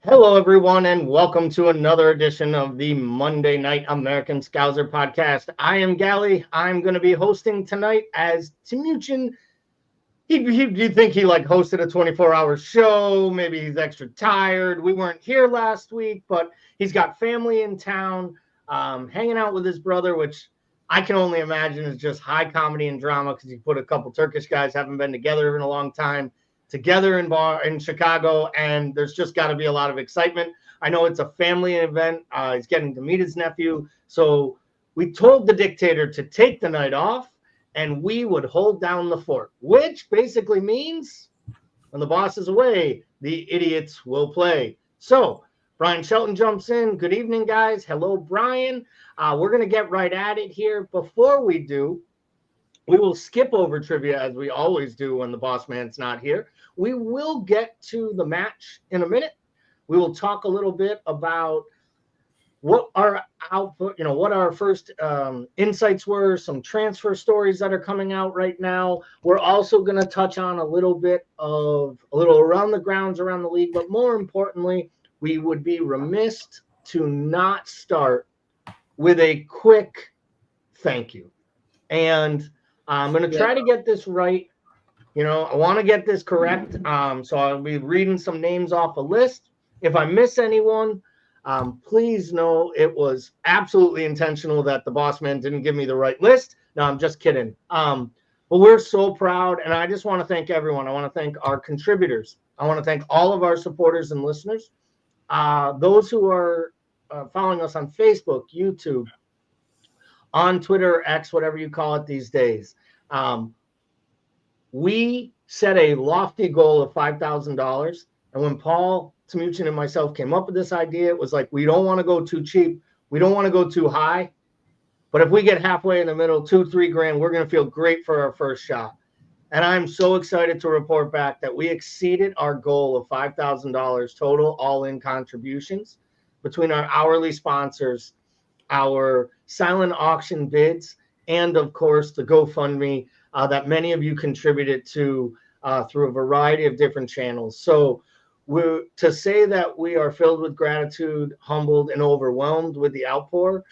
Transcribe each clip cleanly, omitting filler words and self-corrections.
Hello, everyone, and welcome to another edition of the Monday Night American Scouser podcast. I am Gally. I'm going to be hosting tonight as Timuchin. You'd think he hosted a 24-hour show. Maybe he's extra tired. We weren't here last week, but he's got family in town, hanging out with his brother, which I can only imagine is just high comedy and drama because he put a couple Turkish guys haven't been together in a long time together in Chicago, and there's just got to be a lot of excitement. I know it's a family event. He's getting to meet his nephew. So we told the dictator to take the night off, and we would hold down the fort, which basically means when the boss is away, the idiots will play. So Brian Shelton jumps in. Good evening, guys. Hello, Brian. We're going to get right at it here. Before we do, we will skip over trivia as we always do when the boss man's not here. We will get to the match in a minute. We will talk a little bit about what our output, what our first insights were, some transfer stories that are coming out right now. We're also going to touch on a little around the grounds around the league, but more importantly, we would be remiss to not start with a quick thank you. And I'm going to try to get this right. I want to get this correct. So I'll be reading some names off a list. If I miss anyone, please know it was absolutely intentional that the boss man didn't give me the right list. No, I'm just kidding. But we're so proud, and I just want to thank everyone. I want to thank our contributors. I want to thank all of our supporters and listeners. Those who are following us on Facebook, YouTube, on Twitter, X, whatever you call it these days. We set a lofty goal of $5,000. And when Paul, Timuchin, and myself came up with this idea, it was like, we don't want to go too cheap. We don't want to go too high. But if we get halfway in the middle, $2-3 grand, we're going to feel great for our first shot. And I'm so excited to report back that we exceeded our goal of $5,000 total all-in contributions between our hourly sponsors, our silent auction bids, and, of course, the GoFundMe that many of you contributed to through a variety of different channels. So to say that we are filled with gratitude, humbled, and overwhelmed with the outpour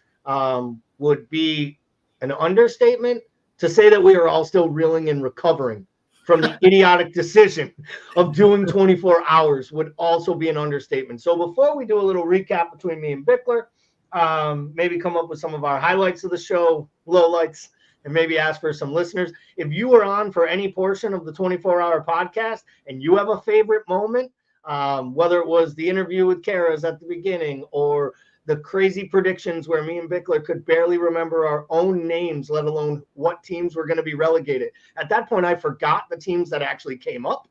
would be an understatement. To say that we are all still reeling and recovering from the idiotic decision of doing 24 hours would also be an understatement. So before we do a little recap between me and Bickler, maybe come up with some of our highlights of the show, lowlights, and maybe ask for some listeners. If you were on for any portion of the 24-hour podcast and you have a favorite moment, whether it was the interview with Kara's at the beginning or the crazy predictions where me and Bickler could barely remember our own names, let alone what teams were going to be relegated. At that point, I forgot the teams that actually came up.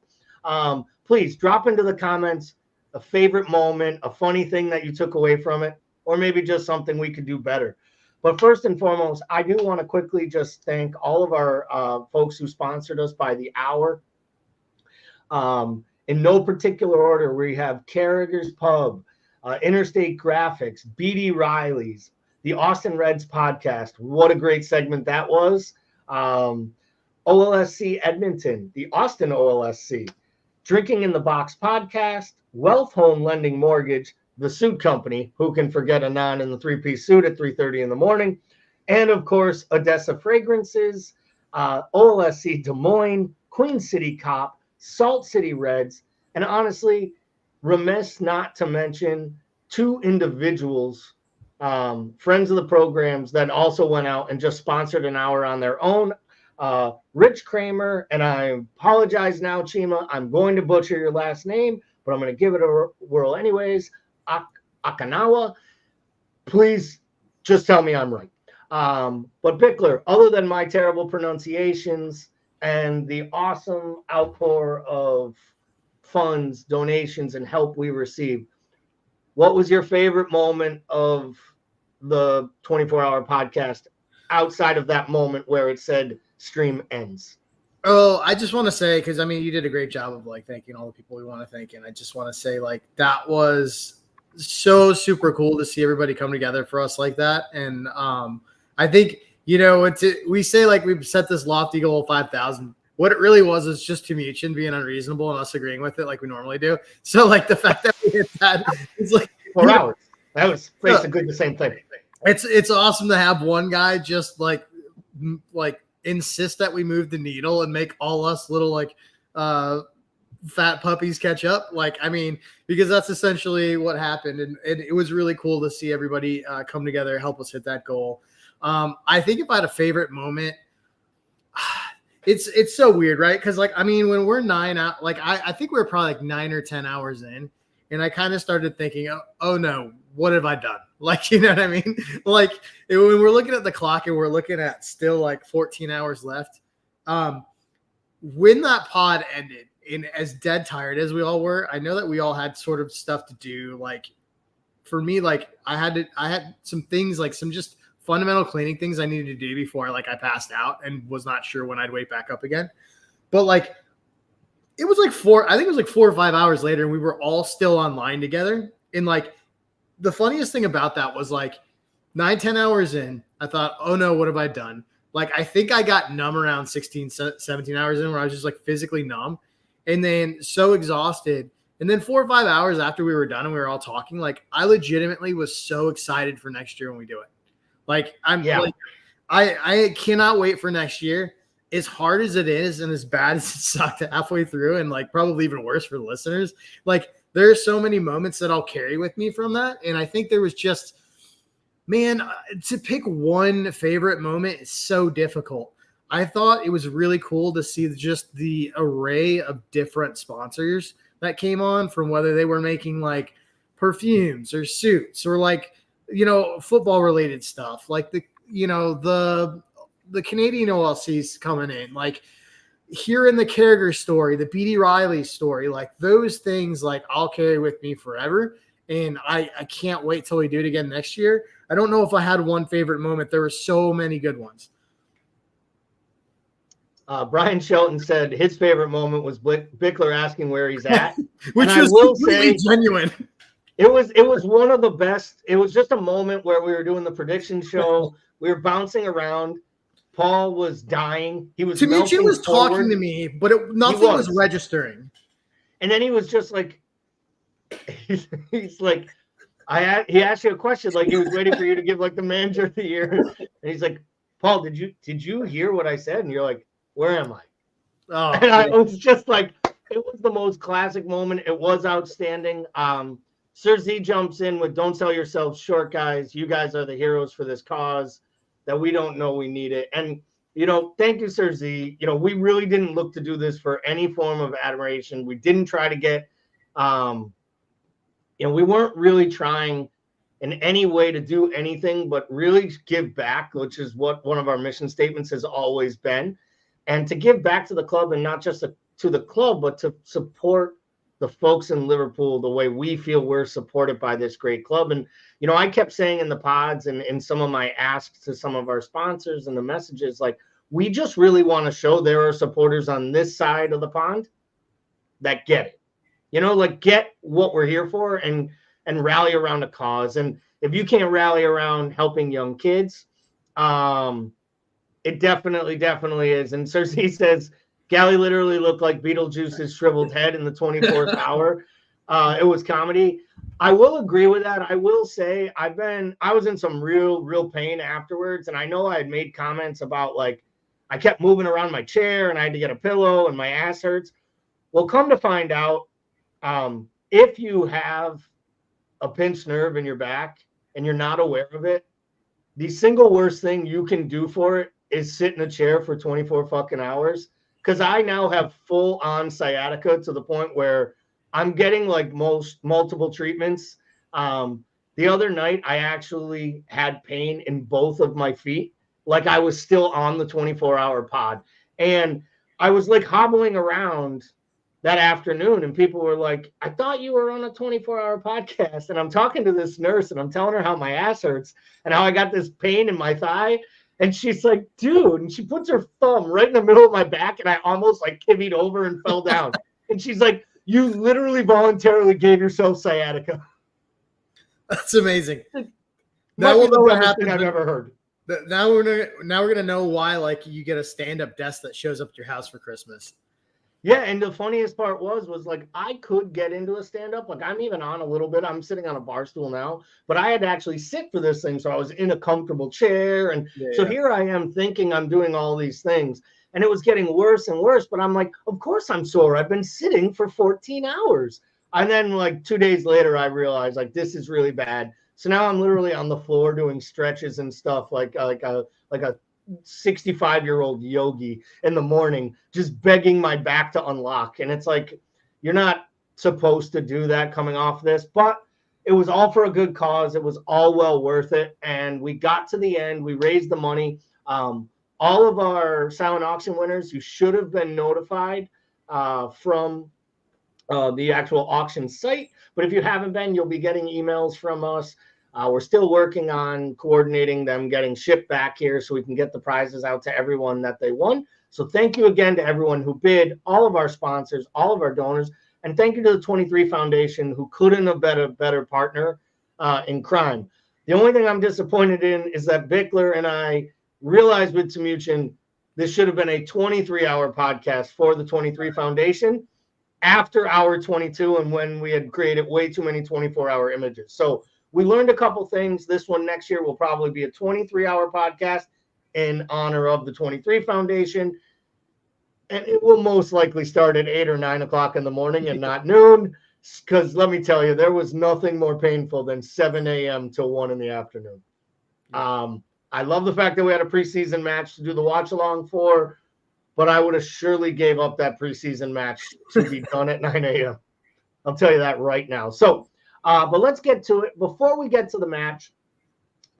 Please drop into the comments a favorite moment, a funny thing that you took away from it, or maybe just something we could do better. But first and foremost, I do want to quickly just thank all of our folks who sponsored us by the hour. In no particular order, we have Carragher's Pub, Interstate Graphics, BD Riley's, the Austin Reds podcast. What a great segment that was. OLSC Edmonton, the Austin OLSC, Drinking in the Box podcast, Wealth Home Lending Mortgage, the Suit Company, who can forget a non in the three-piece suit at 3:30 in the morning, and of course, Odessa Fragrances, OLSC Des Moines, Queen City Cop, Salt City Reds, and honestly, remiss not to mention two individuals, friends of the programs that also went out and just sponsored an hour on their own. Rich Kramer, and I apologize now, Chima, I'm going to butcher your last name, but I'm going to give it a whirl anyways. Akanawa, please just tell me I'm right. But Bickler, other than my terrible pronunciations and the awesome outpour of funds, donations, and help we received, what was your favorite moment of the 24-hour podcast outside of that moment where it said stream ends? Oh, I just want to say, because you did a great job of thanking all the people we want to thank, and I just want to say that was so super cool to see everybody come together for us like that. And I think we say we've set this lofty goal of 5,000, what it really was just Timuchin being unreasonable and us agreeing with it like we normally do. So like the fact that we hit that is like 4 hours. That was basically the same thing. It's awesome to have one guy just like insist that we move the needle and make all us little like fat puppies catch up. Like, I mean, because that's essentially what happened. And it was really cool to see everybody come together, help us hit that goal. I think if I had a favorite moment, it's so weird, right? Because like, I mean, when we're 9 out, like I think we're probably like 9 or 10 hours in, and I kind of started thinking, oh no, what have I done? Like, you know what I mean? Like when we're looking at the clock and we're looking at still like 14 hours left. When that pod ended, and as dead tired as we all were, I know that we all had sort of stuff to do. Like for me, like I had some things, like some just fundamental cleaning things I needed to do before I passed out and was not sure when I'd wake back up again. But like, it was like 4 or 5 hours later and we were all still online together. And like, the funniest thing about that was like 9-10 hours in, I thought, oh no, what have I done? Like, I think I got numb around 16, 17 hours in where I was just like physically numb and then so exhausted. And then 4 or 5 hours after we were done and we were all talking, like I legitimately was so excited for next year when we do it. Like I cannot wait for next year. As hard as it is and as bad as it sucked halfway through and like probably even worse for the listeners, like there are so many moments that I'll carry with me from that. And I think there was just, man, to pick one favorite moment is so difficult. I thought it was really cool to see just the array of different sponsors that came on, from whether they were making like perfumes or suits or like, you know, football related stuff, like the Canadian OLCs coming in, like hearing the Carragher story, the BD Riley story, like those things, like I'll carry with me forever. And I can't wait till we do it again next year. I don't know if I had one favorite moment. There were so many good ones. Brian Shelton said his favorite moment was Bickler asking where he's at, which was completely genuine. It was one of the best. It was just a moment where we were doing the prediction show. We were bouncing around. Paul was dying. He was Timuchin was talking to me, but nothing was registering. And then he was just like, he's like, he asked you a question, like he was waiting for you to give like the manager of the year. And he's like, Paul, did you hear what I said? And you're like, where am I? Oh, and I was just like, it was the most classic moment. It was outstanding. Sir Z jumps in with, don't sell yourselves short, guys. You guys are the heroes for this cause that we don't know we need it. And, you know, thank you, Sir Z. You know, we really didn't look to do this for any form of admiration. We didn't try to get, we weren't really trying in any way to do anything but really give back, which is what one of our mission statements has always been. And to give back to the club, and not just to the club, but to support the folks in Liverpool the way we feel we're supported by this great club. And, you know, I kept saying in the pods and in some of my asks to some of our sponsors and the messages, like, we just really want to show there are supporters on this side of the pond that get it, you know, like get what we're here for and rally around a cause. And if you can't rally around helping young kids, it definitely is. And Cersei says, Gally literally looked like Beetlejuice's shriveled head in the 24th hour. It was comedy. I will agree with that. I will say I was in some real pain afterwards. And I know I had made comments about like, I kept moving around my chair and I had to get a pillow and my ass hurts. Well, come to find out, if you have a pinched nerve in your back and you're not aware of it, the single worst thing you can do for it is sit in a chair for 24 fucking hours. Because I now have full on sciatica to the point where I'm getting like multiple treatments. The other night, I actually had pain in both of my feet. Like I was still on the 24-hour pod. And I was like hobbling around that afternoon and people were like, I thought you were on a 24-hour podcast. And I'm talking to this nurse and I'm telling her how my ass hurts and how I got this pain in my thigh. And she's like, dude, and she puts her thumb right in the middle of my back and I almost like kivvied over and fell down. And she's like, you literally voluntarily gave yourself sciatica. That's amazing. That was the best thing I've ever heard. Now we're gonna know why like you get a stand-up desk that shows up at your house for Christmas. Yeah, and the funniest part was like I could get into a stand-up. Like I'm even on a little bit. I'm sitting on a bar stool now, but I had to actually sit for this thing. So I was in a comfortable chair. And so here I am thinking I'm doing all these things. And it was getting worse and worse. But I'm like, of course I'm sore. I've been sitting for 14 hours. And then like 2 days later, I realized like this is really bad. So now I'm literally on the floor doing stretches and stuff like a 65-year-old yogi in the morning, just begging my back to unlock. And it's like, you're not supposed to do that coming off this, but it was all for a good cause. It was all well worth it. And we got to the end. We raised the money. All of our silent auction winners, you should have been notified from the actual auction site. But if you haven't been, you'll be getting emails from us. We're still working on coordinating them getting shipped back here so we can get the prizes out to everyone that they won. So thank you again to everyone who bid, all of our sponsors, all of our donors, and thank you to the 23 Foundation who couldn't have been a better partner in crime. The only thing I'm disappointed in is that Bickler and I realized with Timuchin this should have been a 23-hour podcast for the 23 Foundation after hour 22 and when we had created way too many 24-hour images. So we learned a couple things. This one next year will probably be a 23-hour podcast in honor of the 23 Foundation. And it will most likely start at 8 or 9 o'clock in the morning and not noon. Because let me tell you, there was nothing more painful than 7 a.m. till 1 in the afternoon. I love the fact that we had a preseason match to do the watch along for, but I would have surely gave up that preseason match to be done at 9 a.m. I'll tell you that right now. So, but let's get to it. Before we get to the match,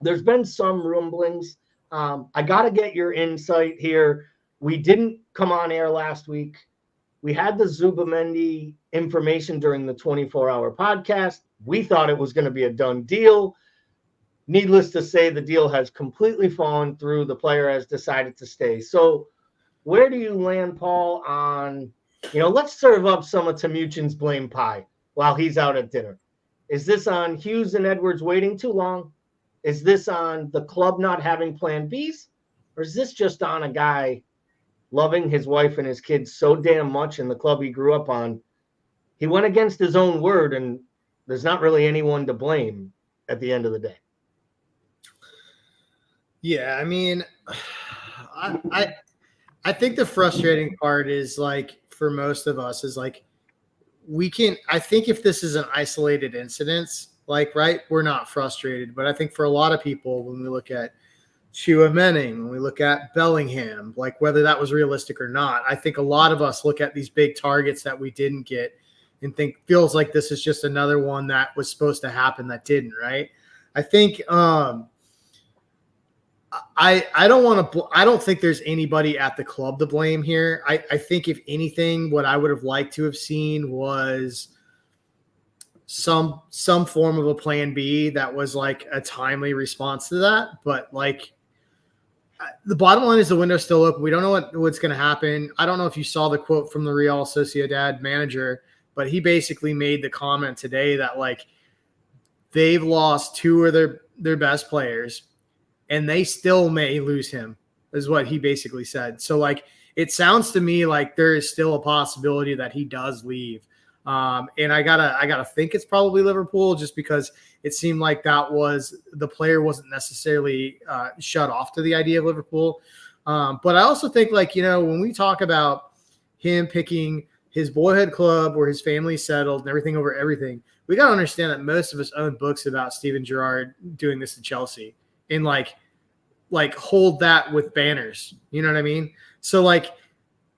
there's been some rumblings. I got to get your insight here. We didn't come on air last week. We had the Zubamendi information during the 24-hour podcast. We thought it was going to be a done deal. Needless to say, the deal has completely fallen through. The player has decided to stay. So where do you land, Paul, on, let's serve up some of Timuchin's blame pie while he's out at dinner. Is this on Hughes and Edwards waiting too long? Is this on the club not having plan Bs? Or is this just on a guy loving his wife and his kids so damn much in the club he grew up on? He went against his own word, and there's not really anyone to blame at the end of the day. Yeah, I mean, I think the frustrating part is like for most of us is like I think if this is an isolated incident, like, right, we're not frustrated. But I think for a lot of people, when we look at Chua Menning, when we look at Bellingham, like whether that was realistic or not, I think a lot of us look at these big targets that we didn't get and feels like this is just another one that was supposed to happen that didn't, right? I think I don't think there's anybody at the club to blame here. I think if anything, what I would have liked to have seen was some form of a plan B that was like a timely response to that. But like the bottom line is the window's still open. We don't know what's going to happen. I don't know if you saw the quote from the Real Sociedad manager, but he basically made the comment today that like they've lost two of their best players and they still may lose him, is what he basically said. So like it sounds to me like there is still a possibility that he does leave. And I gotta think it's probably Liverpool, just because it seemed like the player wasn't necessarily shut off to the idea of Liverpool. But I also think like, when we talk about him picking his boyhood club where his family settled and everything over everything, we got to understand that most of us own books about Steven Gerrard doing this to Chelsea and like hold that with banners. You know what I mean? So like,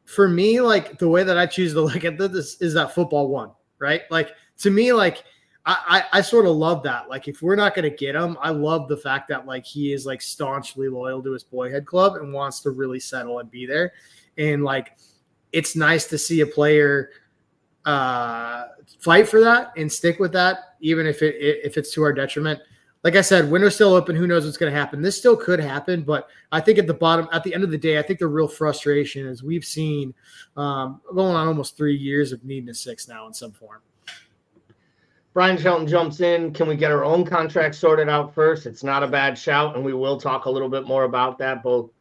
for me, like the way that I choose to look at this is that football won, right? Like to me, like I sort of love that. Like if we're not going to get him, I love the fact that like he is like staunchly loyal to his boyhood club and wants to really settle and be there. And like, it's nice to see a player fight for that and stick with that, even if it's to our detriment. Like I said, window's still open. Who knows what's going to happen? This still could happen, but I think at the end of the day, I think the real frustration is we've seen going on almost 3 years of needing a six now in some form. Brian Shelton jumps in. Can we get our own contract sorted out first? It's not a bad shout, and we will talk a little bit more about that, both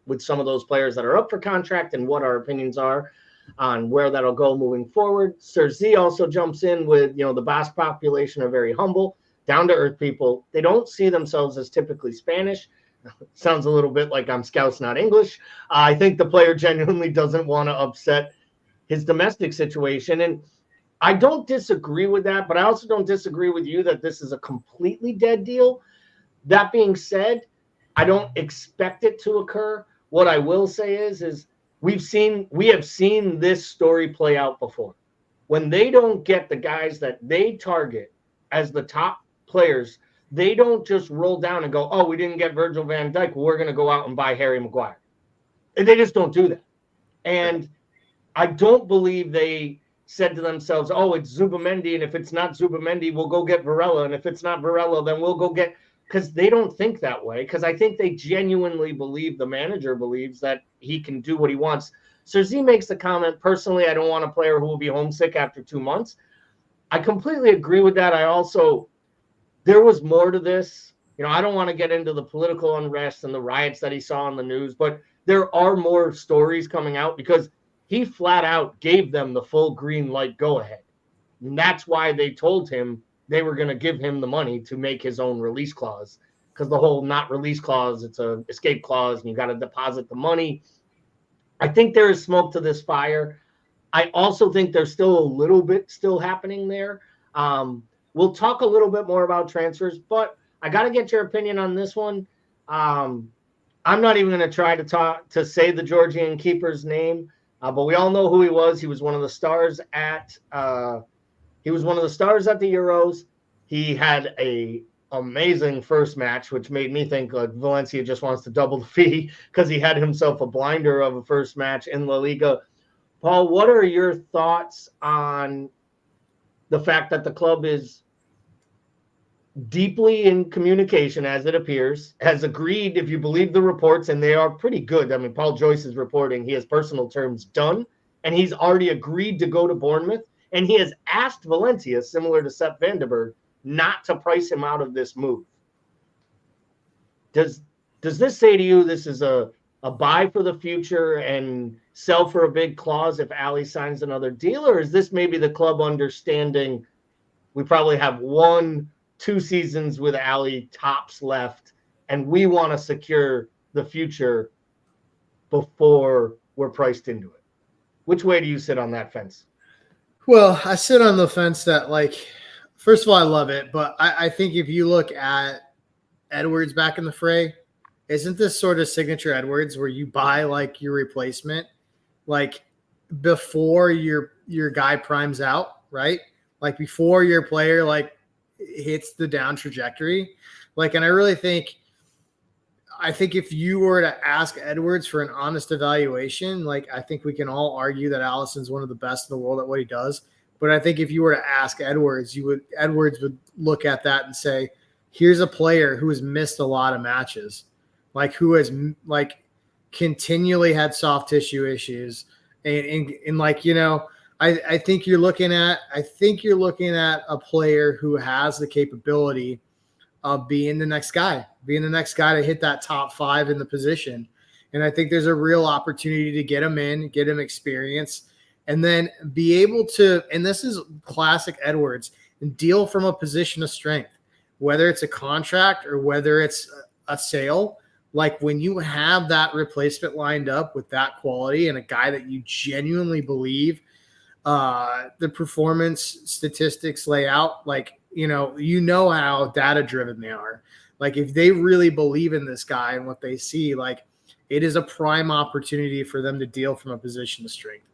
with some of those players that are up for contract and what our opinions are on where that'll go moving forward. Sir Z also jumps in with, the Basque population are very humble, down-to-earth people. They don't see themselves as typically Spanish. Sounds a little bit like I'm Scouse, not English. I think the player genuinely doesn't want to upset his domestic situation. And I don't disagree with that, but I also don't disagree with you that this is a completely dead deal. That being said, I don't expect it to occur. What I will say is we have seen this story play out before. When they don't get the guys that they target as the top players, they don't just roll down and go, oh, we didn't get Virgil van Dijk, well, we're going to go out and buy Harry Maguire. And they just don't do that. And I don't believe they said to themselves, oh, it's Zubamendi, and if it's not Zubamendi, we'll go get Varela, and if it's not Varela, then we'll go get, because they don't think that way, because I think they genuinely believe, the manager believes that he can do what he wants. Sir Z makes the comment, personally, I don't want a player who will be homesick after 2 months. I completely agree with that. There was more to this. I don't want to get into the political unrest and the riots that he saw on the news, but there are more stories coming out because he flat out gave them the full green light go ahead. And that's why they told him they were going to give him the money to make his own release clause, because the whole not release clause, it's a escape clause and you got to deposit the money. I think there is smoke to this fire. I also think there's still a little bit still happening there. We'll talk a little bit more about transfers, but I got to get your opinion on this one. I'm not even going to try to say the Georgian keeper's name. But we all know who he was. He was one of the stars at the Euros. He had a amazing first match, which made me think like Valencia just wants to double the fee because he had himself a blinder of a first match in La Liga. Paul, what are your thoughts on the fact that the club is deeply in communication, as it appears, has agreed, if you believe the reports, and they are pretty good. I mean, Paul Joyce is reporting he has personal terms done, and he's already agreed to go to Bournemouth, and he has asked Valencia, similar to Sepp Vandenberg, not to price him out of this move. Does this say to you this is a buy for the future and sell for a big clause if Ali signs another deal, or is this maybe the club understanding we probably have 1-2 seasons with Ali tops left, and we want to secure the future before we're priced into it? Which way do you sit on that fence? Well, I sit on the fence that, first of all, I love it, but I think if you look at Edwards back in the fray, isn't this sort of signature Edwards where you buy your replacement before your guy primes out, right? Before your player hits the down trajectory. And I really think if you were to ask Edwards for an honest evaluation, I think we can all argue that Alisson's one of the best in the world at what he does. But I think if you were to ask Edwards, Edwards would look at that and say, here's a player who has missed a lot of matches, who has continually had soft tissue issues. I think you're looking at a player who has the capability of being the next guy to hit that top 5 in the position. And I think there's a real opportunity to get him in, get him experience, and then be able to, and this is classic Edwards, and deal from a position of strength, whether it's a contract or whether it's a sale. When you have that replacement lined up with that quality and a guy that you genuinely believe the performance statistics lay out, how data driven they are. If they really believe in this guy and what they see, it is a prime opportunity for them to deal from a position of strength.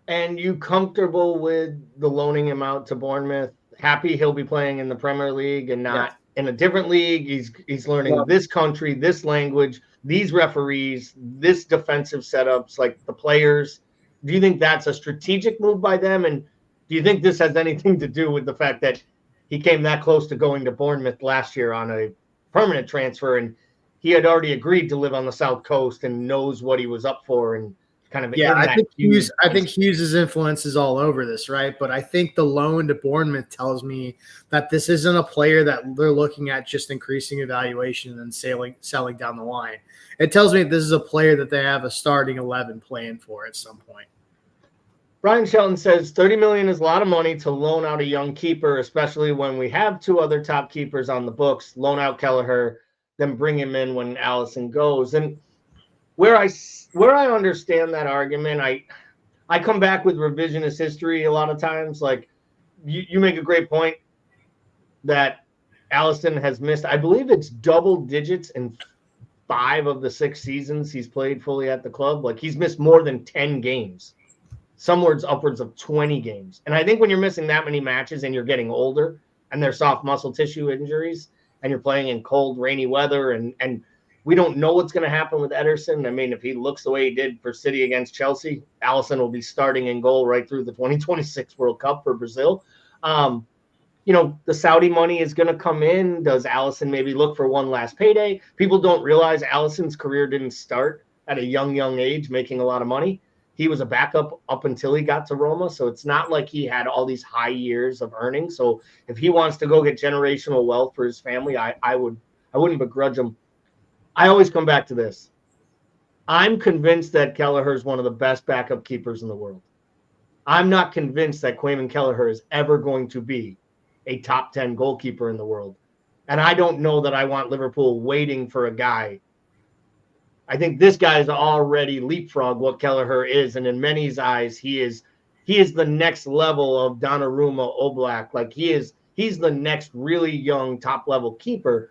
And you comfortable with the loaning him out to Bournemouth? Happy he'll be playing in the Premier League and not in a different league. He's learning this country, this language, these referees, this defensive setups, the players. Do you think that's a strategic move by them? And do you think this has anything to do with the fact that he came that close to going to Bournemouth last year on a permanent transfer, and he had already agreed to live on the South Coast and knows what he was up for, and kind of Yeah, in that Hughes. I think Hughes's influence is all over this, right? But I think the loan to Bournemouth tells me that this isn't a player that they're looking at just increasing evaluation and then selling down the line. It tells me this is a player that they have a starting 11 planned for at some point. Brian Shelton says 30 million is a lot of money to loan out a young keeper, especially when we have two other top keepers on the books. Loan out Kelleher, then bring him in when Allison goes. And where I understand that argument, I come back with revisionist history a lot of times. Like you make a great point that Allison has missed. I believe it's double digits in 5 of the 6 seasons he's played fully at the club. Like he's missed more than 10 games. Some words upwards of 20 games. And I think when you're missing that many matches and you're getting older and there's soft muscle tissue injuries and you're playing in cold, rainy weather and we don't know what's going to happen with Ederson. I mean, if he looks the way he did for City against Chelsea, Allison will be starting in goal right through the 2026 World Cup for Brazil. The Saudi money is going to come in. Does Allison maybe look for one last payday? People don't realize Allison's career didn't start at a young age making a lot of money. He was a backup up until he got to Roma. So it's not like he had all these high years of earnings. So if he wants to go get generational wealth for his family, I wouldn't begrudge him. I always come back to this. I'm convinced that Kelleher is one of the best backup keepers in the world. I'm not convinced that Quamen Kelleher is ever going to be a top 10 goalkeeper in the world. And I don't know that I want Liverpool waiting for a guy. I think this guy is already leapfrogged what Kelleher is, and in many's eyes, he is the next level of Donnarumma, Oblak. Like he's the next really young top level keeper.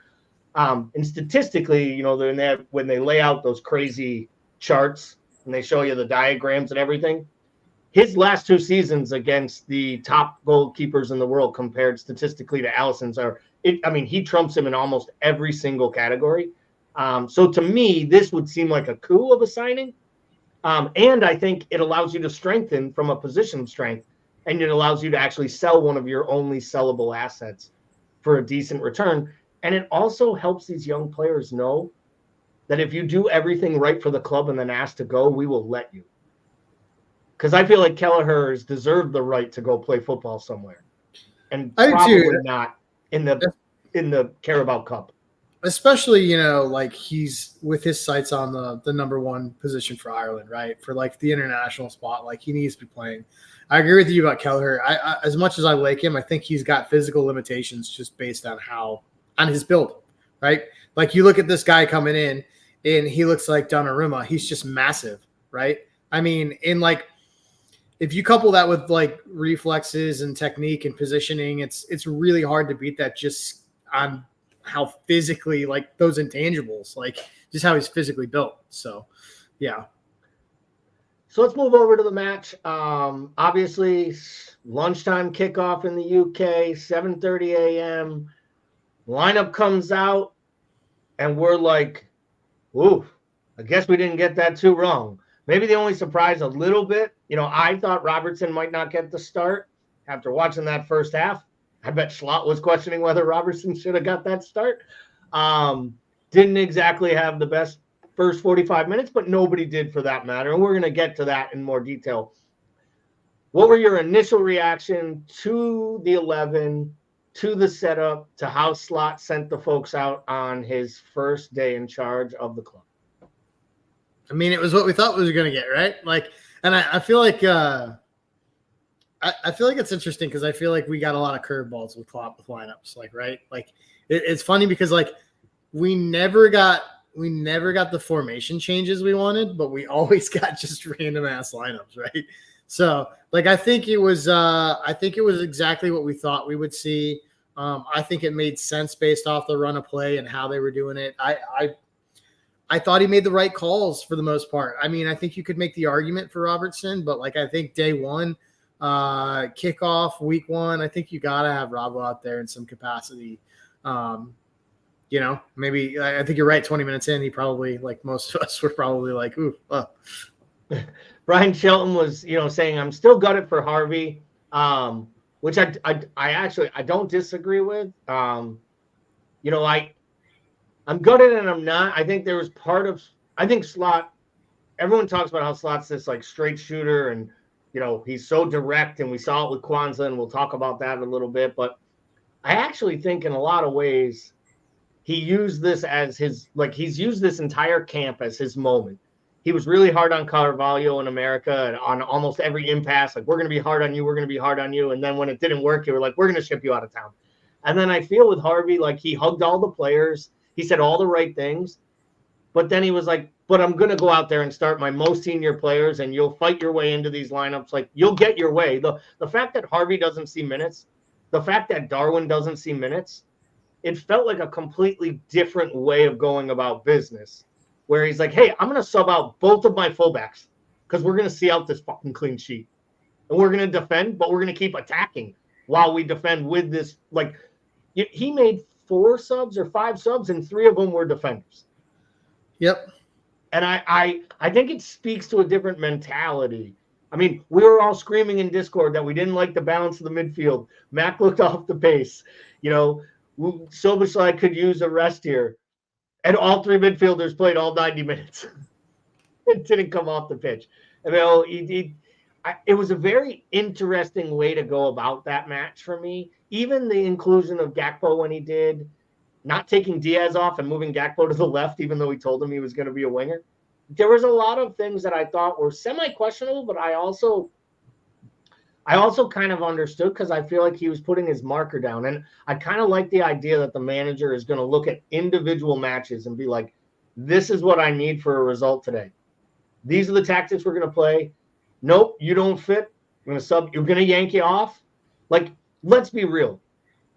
And statistically, when they lay out those crazy charts and they show you the diagrams and everything, his last 2 seasons against the top goalkeepers in the world compared statistically to Allison's he trumps him in almost every single category. So to me, this would seem like a coup of a signing. And I think it allows you to strengthen from a position of strength, and it allows you to actually sell one of your only sellable assets for a decent return. And it also helps these young players know that if you do everything right for the club and then ask to go, we will let you. Because I feel like Kelleher has deserved the right to go play football somewhere. And probably not in the Carabao Cup. Especially, he's with his sights on the number 1 position for Ireland, right? For like the international spot, like he needs to be playing. I agree with you about Kelleher. I as much as I like him, I think he's got physical limitations just based on his build, right? Like you look at this guy coming in and he looks like Donnarumma. He's just massive, right? I mean, if you couple that with like reflexes and technique and positioning, it's really hard to beat that just on how physically, like those intangibles, like just how he's physically built. So, yeah. So let's move over to the match. Obviously, lunchtime kickoff in the UK, 7:30 a.m. Lineup comes out, and we're like, ooh, I guess we didn't get that too wrong. Maybe the only surprise a little bit, I thought Robertson might not get the start after watching that first half. I bet Schlott was questioning whether Robertson should have got that start. Didn't exactly have the best first 45 minutes, but nobody did for that matter. And we're going to get to that in more detail. What were your initial reaction to the 11, to the setup, to how Schlott sent the folks out on his first day in charge of the club? I mean, it was what we thought we were going to get, right? Like, and I feel like I feel like it's interesting because I feel like we got a lot of curveballs with Klopp with lineups, like, right? Like, it's funny because like we never got the formation changes we wanted, but we always got just random ass lineups, right? So, like, I think it was exactly what we thought we would see. I think it made sense based off the run of play and how they were doing it. I thought he made the right calls for the most part. I mean, I think you could make the argument for Robertson, but like I think day 1, kickoff week 1, I think you gotta have Robbo out there in some capacity. Maybe I think you're right. 20 minutes in, he probably, like most of us, were probably like, ooh. Brian Shelton was, saying I'm still gutted for Harvey, which I don't disagree with. I'm gutted and I'm not. I think there was I think Schlott everyone talks about how Slot's this like straight shooter and, he's so direct, and we saw it with Quansah, and we'll talk about that in a little bit. But I actually think in a lot of ways he used this as he's used this entire camp as his moment. He was really hard on Carvalho in America and on almost every impasse. Like, we're going to be hard on you. We're going to be hard on you. And then when it didn't work, they were like, we're going to ship you out of town. And then I feel with Harvey, like, he hugged all the players. He said all the right things. But then he was like, but I'm going to go out there and start my most senior players, and you'll fight your way into these lineups. Like, you'll get your way. The fact that Harvey doesn't see minutes, the fact that Darwin doesn't see minutes, it felt like a completely different way of going about business, where he's like, hey, I'm going to sub out both of my fullbacks because we're going to see out this fucking clean sheet. And we're going to defend, but we're going to keep attacking while we defend with this. Like, he made 4 subs or 5 subs, and 3 of them were defenders. Yep. And I think it speaks to a different mentality. I mean, we were all screaming in Discord that we didn't like the balance of the midfield. Mac looked off the pace. Soboslai could use a rest here. And all 3 midfielders played all 90 minutes. It didn't come off the pitch. It was a very interesting way to go about that match for me. Even the inclusion of Gakpo when he did, not taking Diaz off and moving Gakpo to the left, even though he told him he was going to be a winger. There was a lot of things that I thought were semi-questionable, but I also kind of understood, because I feel like he was putting his marker down. And I kind of like the idea that the manager is going to look at individual matches and be like, this is what I need for a result today. These are the tactics we're going to play. Nope, you don't fit. I'm going to sub. You're going to yank you off. Like, let's be real.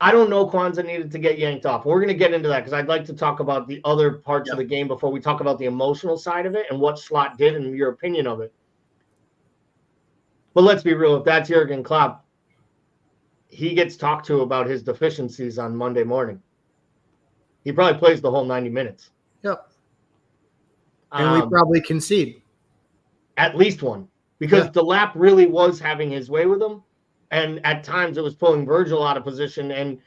I don't know Quansah needed to get yanked off. We're going to get into that because I'd like to talk about the other parts of the game before we talk about the emotional side of it and what Slot did and your opinion of it. But let's be real. If that's Jurgen Klopp, he gets talked to about his deficiencies on Monday morning. He probably plays the whole 90 minutes. Yep. And we probably concede. At least one. Because Delap really was having his way with him. And at times it was pulling Virgil out of position. And,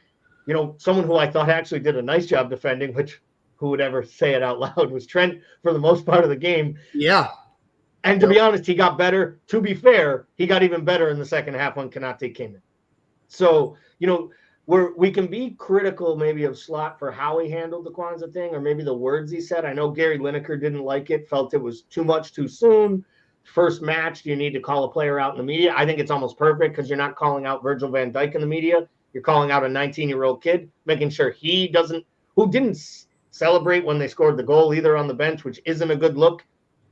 someone who I thought actually did a nice job defending, which who would ever say it out loud, was Trent for the most part of the game. Yeah. And to be honest, he got better. To be fair, he got even better in the second half when Konate came in. So, we can be critical maybe of Slot for how he handled the Quansah thing, or maybe the words he said. I know Gary Lineker didn't like it, felt it was too much too soon. First match, you need to call a player out in the media. I think it's almost perfect because you're not calling out Virgil van Dijk in the media. You're calling out a 19-year-old kid, making sure who didn't celebrate when they scored the goal either on the bench, which isn't a good look.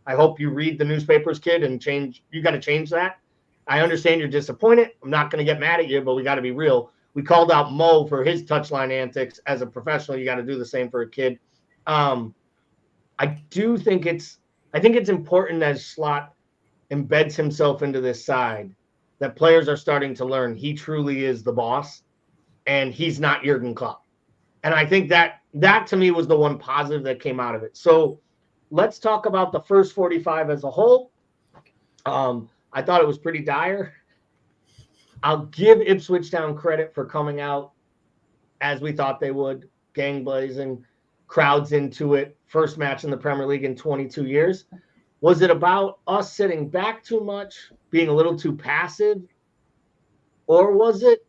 I hope you read the newspapers, kid, and change. You got to change that. I understand you're disappointed. I'm not going to get mad at you, but we got to be real. We called out Mo for his touchline antics. As a professional, you got to do the same for a kid. I think it's important as Slot embeds himself into this side that players are starting to learn he truly is the boss and he's not Jurgen Klopp. And I think that to me was the one positive that came out of it. So let's talk about the first 45 as a whole. I thought it was pretty dire. I'll give Ipswich Town credit for coming out as we thought they would, gang blazing, crowds into it, first match in the Premier League in 22 years. Was it about us sitting back too much, being a little too passive? Or was it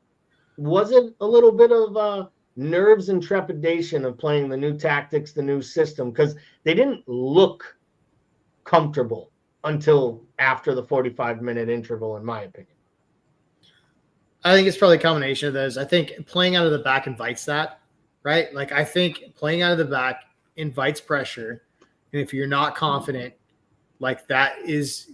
a little bit of nerves and trepidation of playing the new tactics, the new system? Because they didn't look comfortable until after the 45-minute interval, in my opinion. I think it's probably a combination of those. I think playing out of the back invites that, right? Like, I think playing out of the back invites pressure. And if you're not confident, like, that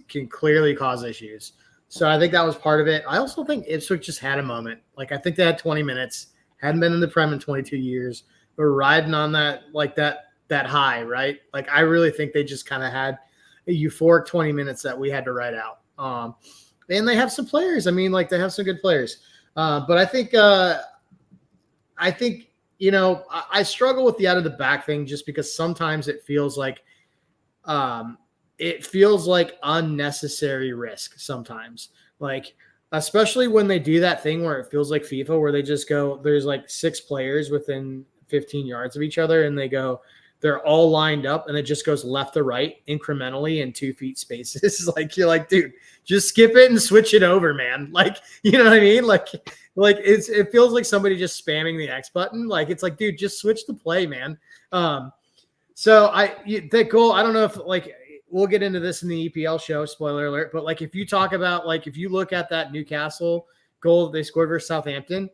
can clearly cause issues. So I think that was part of it. I also think Ipswich just had a moment. Like, I think they had 20 minutes, hadn't been in the Prem in 22 years. They were riding on that high, right? Like, I really think they just kind of had a euphoric 20 minutes that we had to ride out. And they have some players. I mean, like, they have some good players. But I think I struggle with the out of the back thing just because sometimes it feels like unnecessary risk sometimes. Like, especially when they do that thing where it feels like FIFA, where they just go, there's like 6 players within 15 yards of each other, and they go, they're all lined up and it just goes left to right incrementally in 2 feet spaces. Like, you're like, dude, just skip it and switch it over, man. Like, you know what I mean? Like it feels like somebody just spamming the X button. Like, it's like, dude, just switch the play, man. So that goal, I don't know if, like, we'll get into this in the EPL show, spoiler alert, but like, if you talk about, like, if you look at that Newcastle goal that they scored versus Southampton,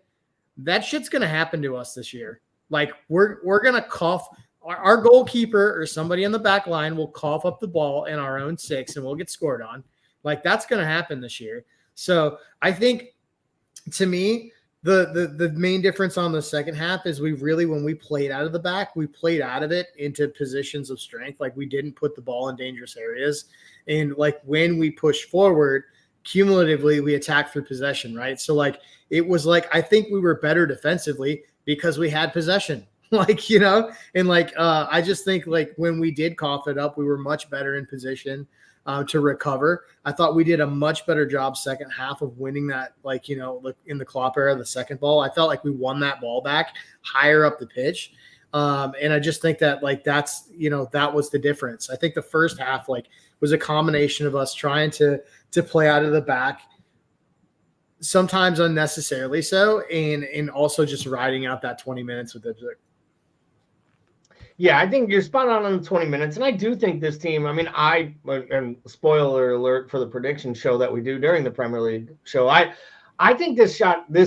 that shit's going to happen to us this year. Like, we're going to cough. Our goalkeeper or somebody on the back line will cough up the ball in our own 6 and we'll get scored on. Like, that's going to happen this year. So I think, to me, the main difference on the second half is when we played out of the back, we played out of it into positions of strength. Like, we didn't put the ball in dangerous areas. And like, when we pushed forward, cumulatively, we attacked through possession, right? So like, it was like, I think we were better defensively because we had possession. Like, you know, and like, I just think, like, when we did cough it up, we were much better in position to recover. I thought we did a much better job second half of winning that, like, you know, like in the Klopp era, the second ball. I felt like we won that ball back higher up the pitch. And I just think that, like, that's, you know, that was the difference. I think the first half, like, was a combination of us trying to play out of the back, sometimes unnecessarily so, and also just riding out that 20 minutes with Ipswich. Yeah, I think you're spot on the 20 minutes. And I do think this team, I mean, and spoiler alert for the prediction show that we do during the Premier League show, I think this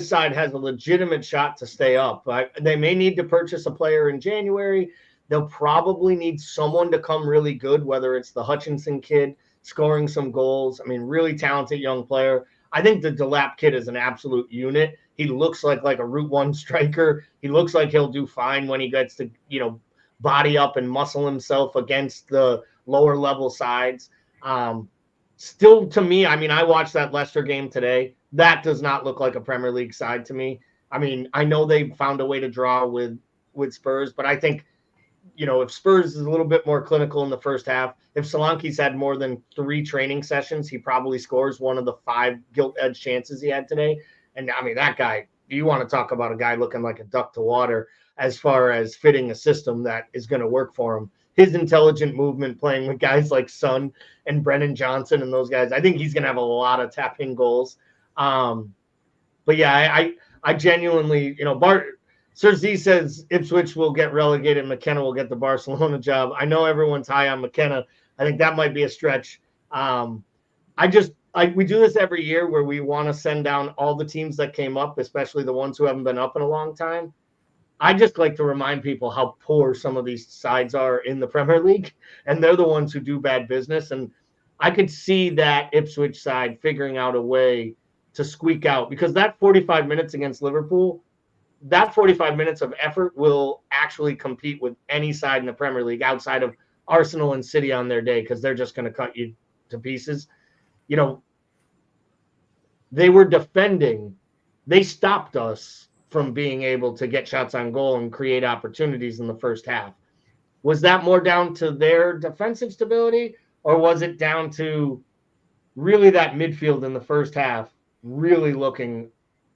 side has a legitimate shot to stay up. They may need to purchase a player in January. They'll probably need someone to come really good, whether it's the Hutchinson kid scoring some goals. I mean, really talented young player. I think the Delap kid is an absolute unit. He looks like a Route 1 striker. He looks like he'll do fine when he gets to, you know, body up and muscle himself against the lower level sides. Still, to me, I mean, I watched that Leicester game today. That does not look like a Premier League side to me. I mean, I know they found a way to draw with Spurs, but I think, you know, if Spurs is a little bit more clinical in the first half, if Solanke's had more than 3 training sessions, he probably scores one of the 5 gilt-edged chances he had today. And I mean, that guy, you want to talk about a guy looking like a duck to water as far as fitting a system that is going to work for him. His intelligent movement playing with guys like Son and Brennan Johnson and those guys, I think he's going to have a lot of tap-in goals. But yeah, I genuinely, you know, Sir Z says Ipswich will get relegated. McKenna will get the Barcelona job. I know everyone's high on McKenna. I think that might be a stretch. We do this every year where we want to send down all the teams that came up, especially the ones who haven't been up in a long time. I just like to remind people how poor some of these sides are in the Premier League, and they're the ones who do bad business. And I could see that Ipswich side figuring out a way to squeak out, because that 45 minutes against Liverpool, that 45 minutes of effort will actually compete with any side in the Premier League outside of Arsenal and City on their day, because they're just going to cut you to pieces. You know, they were defending. They stopped us from being able to get shots on goal and create opportunities in the first half. Was that more down to their defensive stability, or was it down to really that midfield in the first half really looking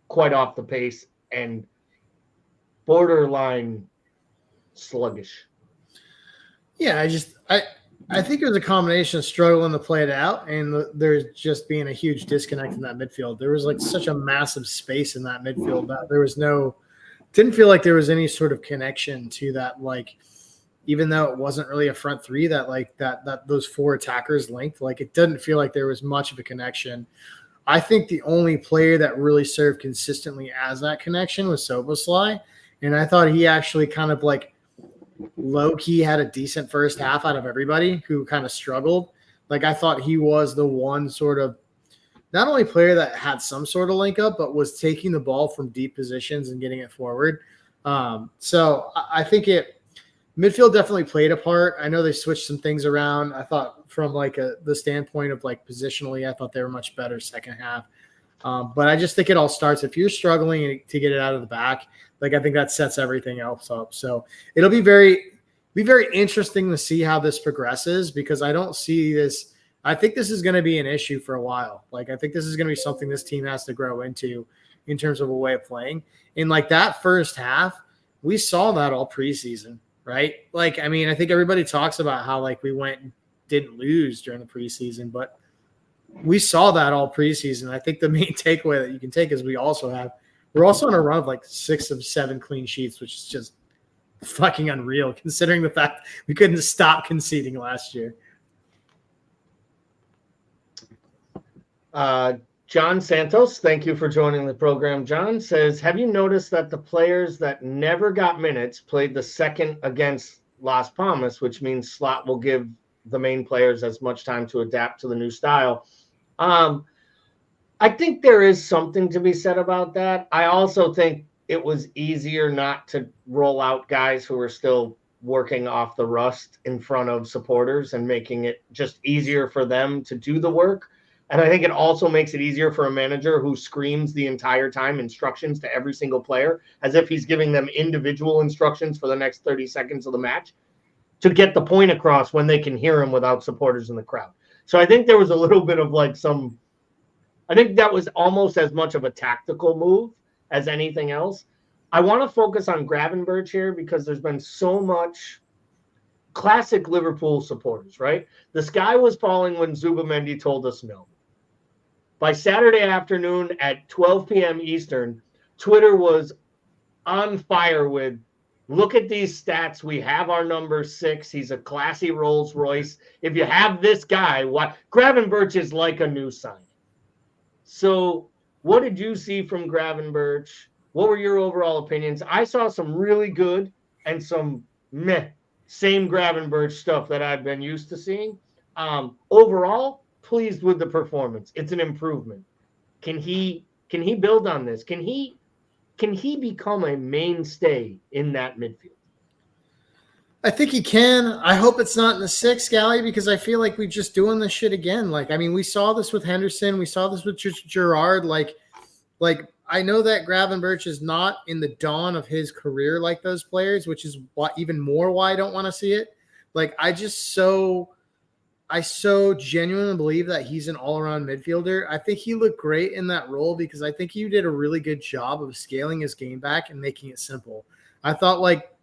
quite off the pace and borderline sluggish? Yeah, I think it was a combination of struggling to play it out and there's just being a huge disconnect in that midfield. There was like such a massive space in that midfield that there was didn't feel like there was any sort of connection to that. Like, even though it wasn't really a front three that like that those 4 attackers linked, like, it didn't feel like there was much of a connection. I think the only player that really served consistently as that connection was Soboslai. And I thought he actually kind of like low-key had a decent first half out of everybody who kind of struggled. Like, I thought he was the one sort of not only player that had some sort of link up, but was taking the ball from deep positions and getting it forward. So I think midfield definitely played a part. I know they switched some things around. I thought from like the standpoint of like positionally, I thought they were much better second half. But I just think it all starts if you're struggling to get it out of the back. Like, I think that sets everything else up. So it'll be very interesting to see how this progresses, because I don't see this. I think this is going to be an issue for a while. Like, I think this is going to be something this team has to grow into in terms of a way of playing. And like that first half, we saw that all preseason. right? Like, I mean, I think everybody talks about how like we went and didn't lose during the preseason, but we saw that all preseason. I think the main takeaway that you can take is we're also on a run of like 6 of 7 clean sheets, which is just fucking unreal considering the fact we couldn't stop conceding last year. John Santos, thank you for joining the program. John says, have you noticed that the players that never got minutes played the second against Las Palmas, which means Slot will give the main players as much time to adapt to the new style? I think there is something to be said about that. I also think it was easier not to roll out guys who were still working off the rust in front of supporters and making it just easier for them to do the work. And I think it also makes it easier for a manager who screams the entire time instructions to every single player as if he's giving them individual instructions for the next 30 seconds of the match to get the point across when they can hear him without supporters in the crowd. So I think there was a little bit of like I think that was almost as much of a tactical move as anything else. I want to focus on Gravenberch here because there's been so much classic Liverpool supporters, right? The sky was falling when Zubamendi told us no. By Saturday afternoon at 12 p.m. Eastern, Twitter was on fire with, look at these stats. We have our number 6. He's a classy Rolls Royce. If you have this guy, Gravenberch is like a new signing. So what did you see from Gravenberch? What were your overall opinions? I saw some really good and some same Gravenberch stuff that I've been used to seeing. Overall, pleased with the performance. It's an improvement. Can he build on this? Can he become a mainstay in that midfield? I think he can. I hope it's not in the 6, Gally, because I feel like we're just doing this shit again. Like, I mean, we saw this with Henderson. We saw this with Gerrard. Like I know that Gravenberch is not in the dawn of his career like those players, which is even more why I don't want to see it. Like, I so genuinely believe that he's an all-around midfielder. I think he looked great in that role because I think he did a really good job of scaling his game back and making it simple. I thought, like,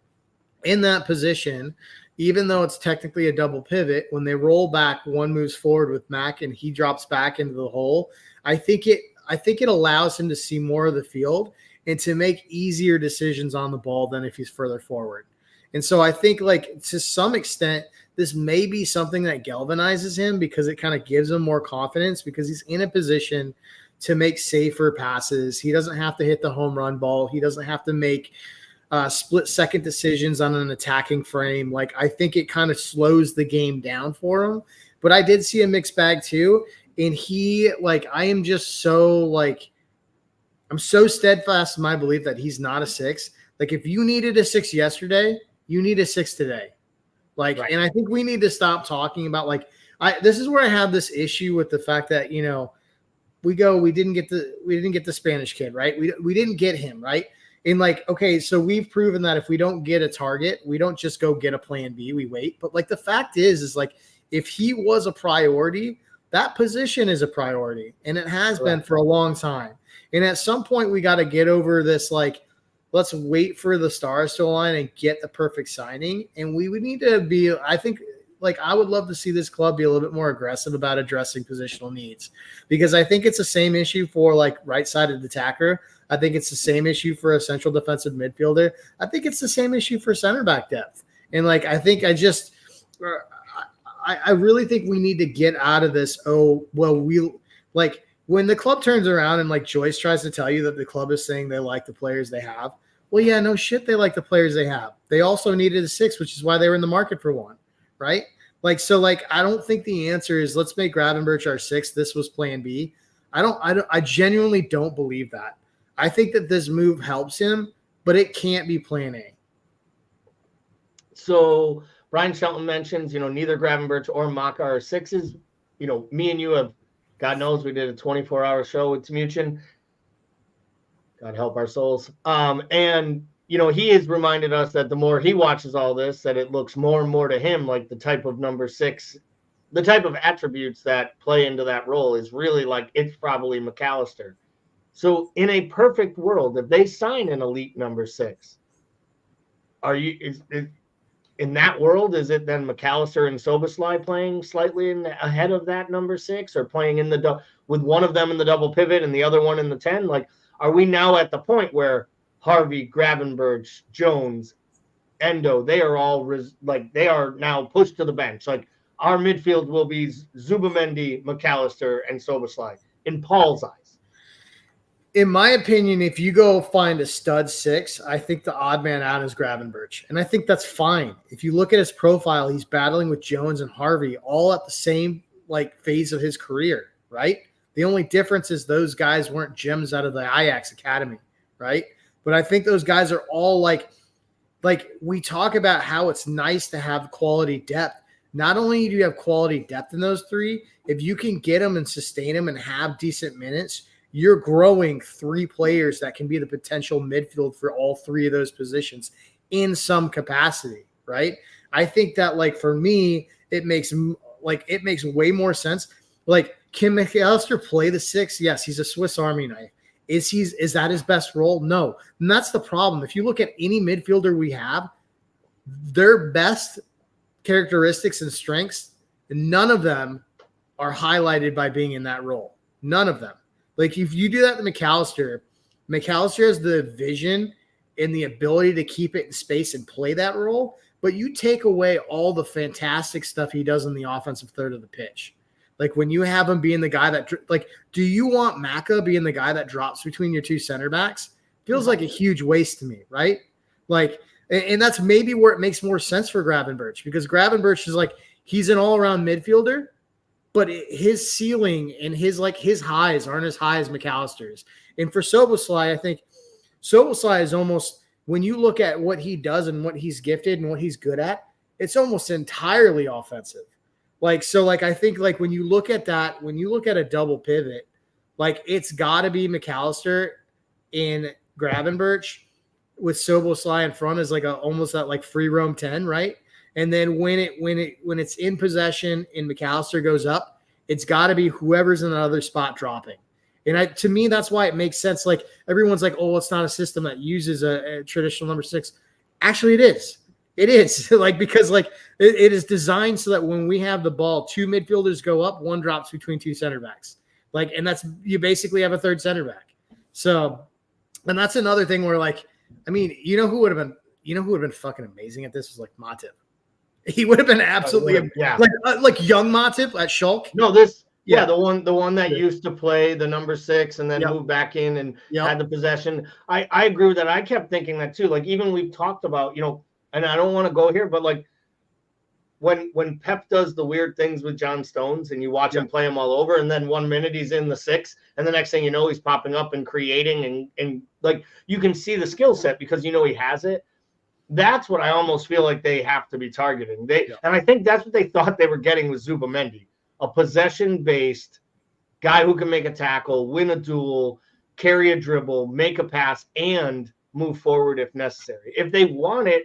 in that position, even though it's technically a double pivot, when they roll back, one moves forward with Mac and he drops back into the hole. I think it allows him to see more of the field and to make easier decisions on the ball than if he's further forward. And so I think, like, to some extent, this may be something that galvanizes him because it kind of gives him more confidence because he's in a position to make safer passes. He doesn't have to hit the home run ball. He doesn't have to make split-second decisions on an attacking frame. Like, I think it kind of slows the game down for him. But I did see a mixed bag too. And he, like, I am just so, like, I'm so steadfast in my belief that he's not a 6. Like, if you needed a 6 yesterday, you need a 6 today. Like, right. And I think we need to stop talking about, like, this is where I have this issue with the fact that, you know, we didn't get the Spanish kid, right? We didn't get him, right? And, like, okay, so we've proven that if we don't get a target, we don't just go get a plan B, we wait. But, like, the fact is like, if he was a priority, that position is a priority. And it has been for a long time. And at some point we got to get over this, like, let's wait for the stars to align and get the perfect signing. And we would need to be, I think, like, I would love to see this club be a little bit more aggressive about addressing positional needs, because I think it's the same issue for, like, right-sided attacker. I think it's the same issue for a central defensive midfielder. I think it's the same issue for center back depth. And, like, I think I really think we need to get out of this. Oh, well, like, when the club turns around and, like, Joyce tries to tell you that the club is saying they like the players they have, well, yeah, no shit, they like the players they have. They also needed a 6, which is why they were in the market for one, right? Like, so, like, I don't think the answer is let's make Gravenberch our 6. This was plan B. I genuinely don't believe that. I think that this move helps him, but it can't be plan A. So Brian Shelton mentions, you know, neither Gravenberch or Maka are 6s. You know, me and you have, God knows, we did a 24-hour show with Timuchin. God help our souls. And, you know, he has reminded us that the more he watches all this, that it looks more and more to him like the type of number 6, the type of attributes that play into that role is really like, it's probably McAllister. So in a perfect world, if they sign an elite number 6, in that world, is it then McAllister and Soboslai playing slightly ahead of that number 6, or playing in with one of them in the double pivot and the other one in the 10? Like, are we now at the point where Harvey, Gravenberch, Jones, Endo, they are all they are now pushed to the bench? Like, our midfield will be Zubamendi, McAllister, and Soboslai in Paul's eyes. In my opinion, if you go find a stud 6, I think the odd man out is Gravenberch. And I think that's fine. If you look at his profile, he's battling with Jones and Harvey all at the same phase of his career, right? The only difference is those guys weren't gems out of the Ajax Academy, right? But I think those guys are all like we talk about how it's nice to have quality depth. Not only do you have quality depth in those 3, if you can get them and sustain them and have decent minutes, you're growing 3 players that can be the potential midfield for all 3 of those positions in some capacity, right? I think that for me, it makes way more sense. Can McAllister play the 6? Yes, he's a Swiss Army knife. Is that his best role? No. And that's the problem. If you look at any midfielder we have, their best characteristics and strengths, none of them are highlighted by being in that role. None of them. If you do that to McAllister has the vision and the ability to keep it in space and play that role, but you take away all the fantastic stuff he does in the offensive third of the pitch. When you have him being the guy that do you want Maka being the guy that drops between your 2 center backs? Feels like a huge waste to me, right? And that's maybe where it makes more sense for Gravenberch, because Gravenberch is he's an all-around midfielder, but his ceiling and his highs aren't as high as McAllister's. And for Soboslai, I think Soboslai is almost, when you look at what he does and what he's gifted and what he's good at, it's almost entirely offensive. I think when you look at that, when you look at a double pivot, it's got to be McAllister and Gravenberch with Soboslai in front as almost that free roam 10, right? And then when it's in possession and McAllister goes up, it's got to be whoever's in another spot dropping. And to me, that's why it makes sense. Everyone's oh, it's not a system that uses a traditional number 6. Actually, it is. It is because it is designed so that when we have the ball, 2 midfielders go up, 1 drops between 2 center backs. And that's, you basically have a third center back. So, and that's another thing where you know who would have been fucking amazing at this was Matip. He would have been absolutely young Matip at Schalke. No, the one that used to play the number 6 and then moved back in and had the possession. I agree with that. I kept thinking that too. Even we've talked about, and I don't want to go here, but when Pep does the weird things with John Stones and you watch him play him all over, and then 1 minute he's in the 6, and the next thing you know, he's popping up and creating and you can see the skill set because he has it. That's what I almost feel like they have to be targeting. And I think that's what they thought they were getting with Zubamendi, a possession-based guy who can make a tackle, win a duel, carry a dribble, make a pass, and move forward if necessary. If they wanted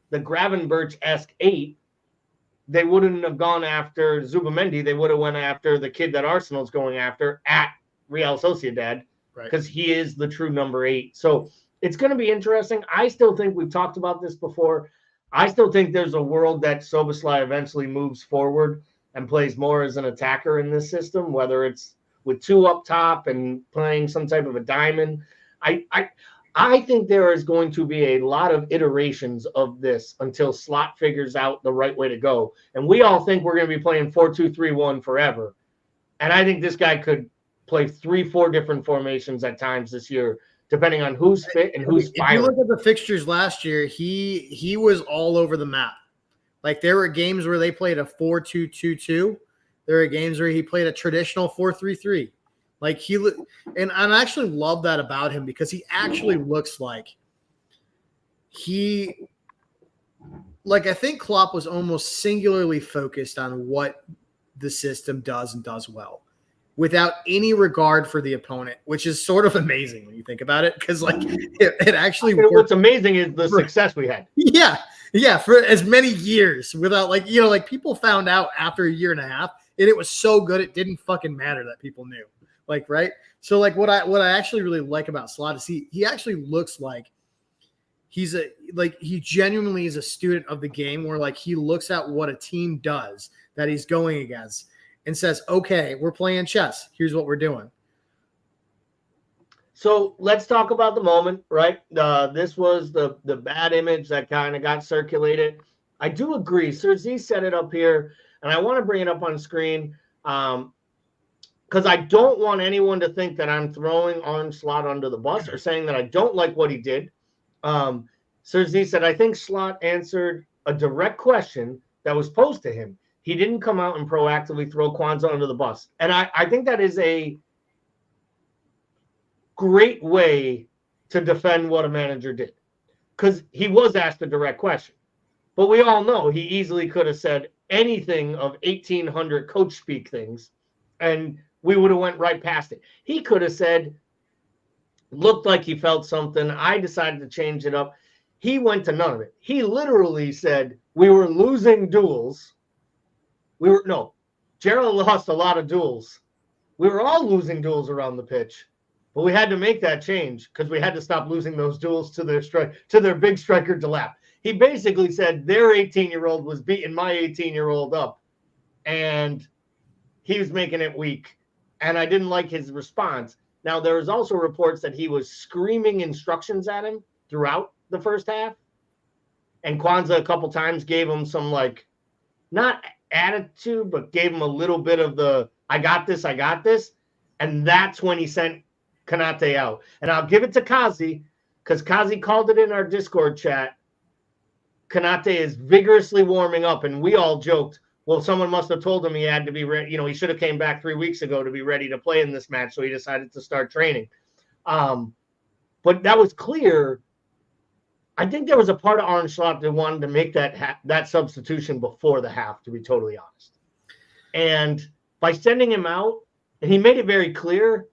the Gravenberch-esque 8, they wouldn't have gone after Zubamendi. They would have went after the kid that Arsenal's going after at Real Sociedad, because he is the true number 8. So it's going to be interesting. I still think, we've talked about this before, I still think there's a world that Soboslai eventually moves forward and plays more as an attacker in this system, whether it's with 2 up top and playing some type of a diamond. I think there is going to be a lot of iterations of this until Slot figures out the right way to go. And we all think we're going to be playing 4-2-3-1 forever. And I think this guy could play 3-4 different formations at times this year, depending on who's fit and who's firing. If you look at the fixtures last year, he was all over the map. There were games where they played a 4-2-2-2. There were games where he played a traditional 4-3-3. And I actually love that about him, because he actually looks I think Klopp was almost singularly focused on what the system does and does well, without any regard for the opponent, which is sort of amazing when you think about it, because it actually worked. What's amazing is the success we had. Yeah, for as many years without people found out after a year and a half, and it was so good it didn't fucking matter that people knew. Right? So what I actually really like about Slot is he actually looks like he genuinely is a student of the game, where like he looks at what a team does that he's going against and says, okay, we're playing chess. Here's what we're doing. So let's talk about the moment, right? This was the bad image that kind of got circulated. I do agree. Sir Z set it up here, and I want to bring it up on screen because I don't want anyone to think that I'm throwing Arne Slot under the bus or saying that I don't like what he did. Sir Z said, I think Slot answered a direct question that was posed to him. He didn't come out and proactively throw Quansah under the bus. And I think that is a great way to defend what a manager did, because he was asked a direct question. But we all know he easily could have said anything of 1,800 coach speak things, and we would have went right past it. He could have said, looked like he felt something. I decided to change it up. He went to none of it. He literally said, we were losing duels. Gerald lost a lot of duels. We were all losing duels around the pitch. But we had to make that change because we had to stop losing those duels to their big striker Delap. He basically said their 18-year-old was beating my 18-year-old up, and he was making it weak. And I didn't like his response. Now, there was also reports that he was screaming instructions at him throughout the first half. And Quansah a couple times gave him some, like, not attitude, but gave him a little bit of the, I got this. And that's when he sent Konate out. And I'll give it to Kazi, because Kazi called it in our Discord chat. Konate is vigorously warming up, and we all joked, well, someone must have told him he had to be ready. He should have came back 3 weeks ago to be ready to play in this match, so he decided to start training. But that was clear. I think there was a part of Arne Slot that wanted to make that substitution before the half, to be totally honest. And by sending him out, and he made it very clear,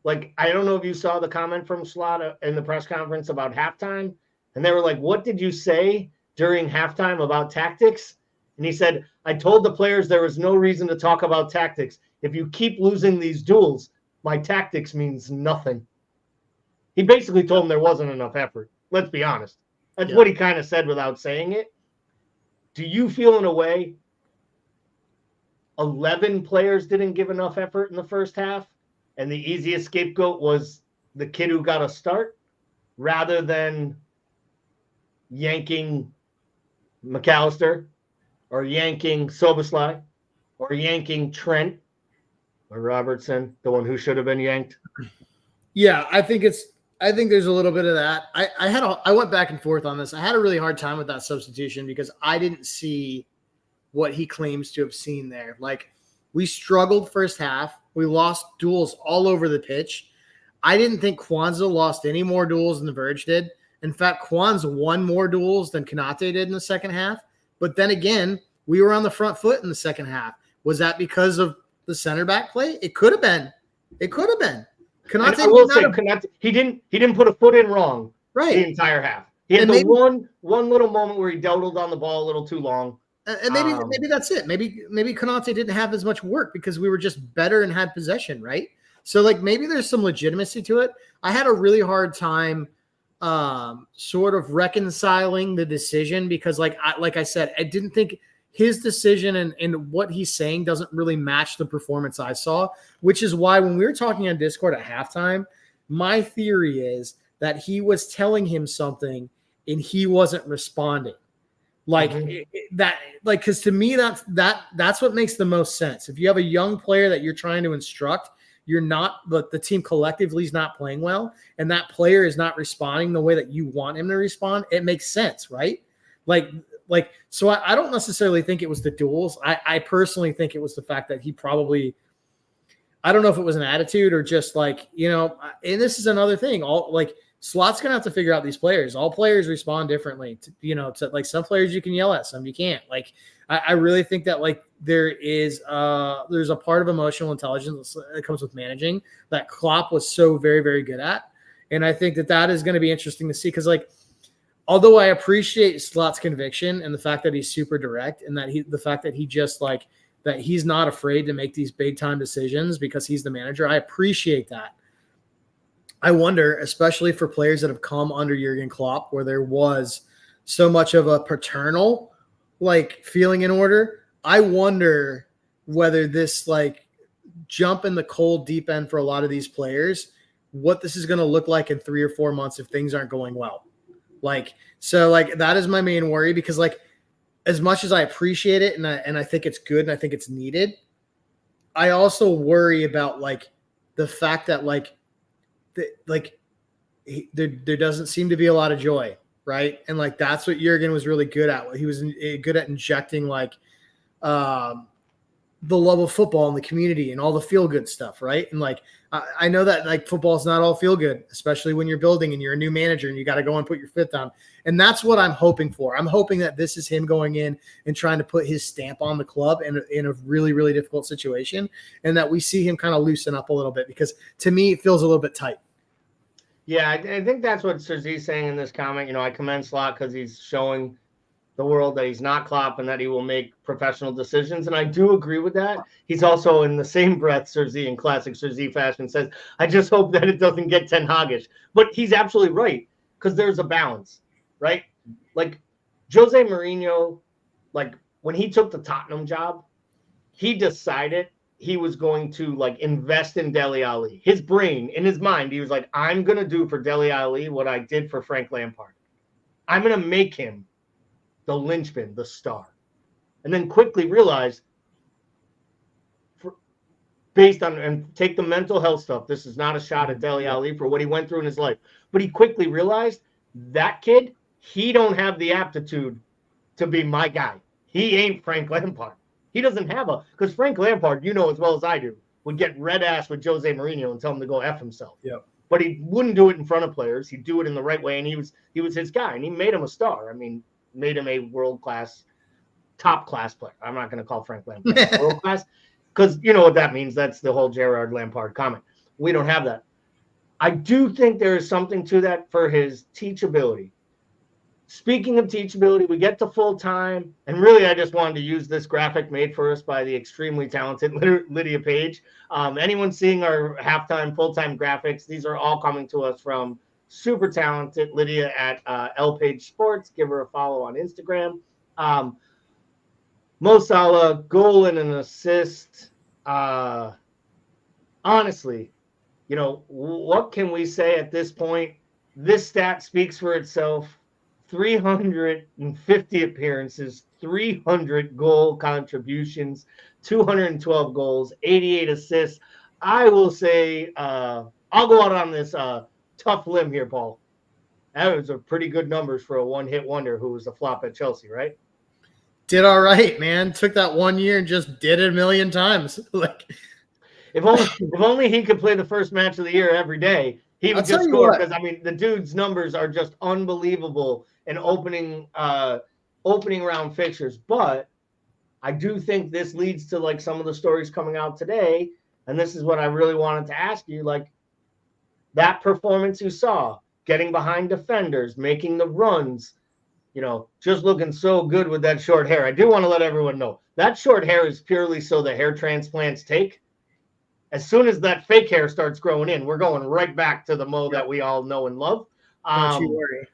like, I don't know if you saw the comment from Slot in the press conference about halftime, and they were like, what did you say during halftime about tactics? And he said, I told the players there was no reason to talk about tactics. If you keep losing these duels, my tactics means nothing. He basically told them there wasn't enough effort. Let's be honest. That's what he kind of said without saying it. Do you feel in a way 11 players didn't give enough effort in the first half, and the easiest scapegoat was the kid who got a start, rather than yanking McAllister or yanking Soboslai or yanking Trent or Robertson, the one who should have been yanked? Yeah, I think there's a little bit of that. I went back and forth on this. I had a really hard time with that substitution because I didn't see what he claims to have seen there. Like, we struggled first half. We lost duels all over the pitch. I didn't think Quansah lost any more duels than the Verge did. In fact, Quansah won more duels than Konate did in the second half. But then again, we were on the front foot in the second half. Was that because of the center back play? It could have been. Konate, I will say, Konate, he didn't put a foot in wrong the entire half. He had one little moment where he dawdled on the ball a little too long. And maybe that's it. Maybe Konate didn't have as much work because we were just better and had possession, right? So, like, maybe there's some legitimacy to it. I had a really hard time sort of reconciling the decision because, like I said, I didn't think his decision and what he's saying doesn't really match the performance I saw, which is why when we were talking on Discord at halftime, my theory is that he was telling him something and he wasn't responding. Like that, like, because to me, that's what makes the most sense. If you have a young player that you're trying to instruct, you're not, but the team collectively is not playing well, and that player is not responding the way that you want him to respond, it makes sense, right? Like, so I don't necessarily think it was the duels. I personally think it was the fact that he probably, I don't know if it was an attitude or just like, and this is another thing. Slot's going to have to figure out these players. All players respond differently. To like some players you can yell at, some you can't. Like, I really think that like there's a part of emotional intelligence that comes with managing that Klopp was so very, very good at. And I think that is going to be interesting to see because, like, although I appreciate Slot's conviction and the fact that he's super direct and that the fact that he just like that he's not afraid to make these big time decisions because he's the manager, I appreciate that. I wonder, especially for players that have come under Jurgen Klopp, where there was so much of a paternal like feeling in order. I wonder whether this like jump in the cold deep end for a lot of these players, what this is going to look like in 3 or 4 months if things aren't going well. Like, so like that is my main worry, because like as much as I appreciate it and I think it's good and I think it's needed, I also worry about like the fact that there doesn't seem to be a lot of joy, right? And like that's what Jurgen was really good at. He was good at injecting like the love of football in the community and all the feel good stuff, right? And like I know that like football is not all feel good, especially when you're building and you're a new manager and you got to go and put your foot down. And that's what I'm hoping for. I'm hoping that this is him going in and trying to put his stamp on the club in a really, really difficult situation, and that we see him kind of loosen up a little bit, because to me it feels a little bit tight. Yeah, I think that's what Cersei's saying in this comment. I commend Slot because he's showing the world that he's not Klopp and that he will make professional decisions. And I do agree with that. He's also, in the same breath, Cersei, in classic Cersei fashion, says, I just hope that it doesn't get Ten Hagish. But he's absolutely right, because there's a balance, right? Like, Jose Mourinho, like, when he took the Tottenham job, he decided he was going to like invest in Dele Alli. His brain, in his mind, he was like, I'm going to do for Dele Alli what I did for Frank Lampard. I'm going to make him the linchpin, the star. And then quickly realized, based on, and take the mental health stuff, this is not a shot at Dele Alli for what he went through in his life, but he quickly realized that kid, he don't have the aptitude to be my guy. He ain't Frank Lampard. He doesn't have because Frank Lampard, as well as I do, would get red ass with Jose Mourinho and tell him to go F himself. Yeah. But he wouldn't do it in front of players. He'd do it in the right way, and he was his guy, and he made him a star. I mean, made him a world-class, top-class player. I'm not going to call Frank Lampard world-class, because you know what that means. That's the whole Gerard Lampard comment. We don't have that. I do think there is something to that for his teachability. Speaking of teachability, we get to full-time, and really I just wanted to use this graphic made for us by the extremely talented Lydia Page. Anyone seeing our halftime, full-time graphics, these are all coming to us from super talented Lydia at L Page Sports. Give her a follow on Instagram. Mo Salah, goal and an assist. Honestly, what can we say at this point? This stat speaks for itself. 350 appearances, 300 goal contributions, 212 goals, 88 assists. I will say, I'll go out on this tough limb here, Paul. That was a pretty good numbers for a one-hit wonder who was a flop at Chelsea, right? Did all right, man. Took that 1 year and just did it a million times. Like, if only he could play the first match of the year every day, he would just score. Because I mean, the dude's numbers are just unbelievable in opening round fixtures. But I do think this leads to like some of the stories coming out today, and this is what I really wanted to ask you. Like, that performance you saw, getting behind defenders, making the runs, just looking so good with that short hair. I do want to let everyone know that short hair is purely so the hair transplants take. As soon as that fake hair starts growing in, we're going right back to the Mo that we all know and love. Don't you worry.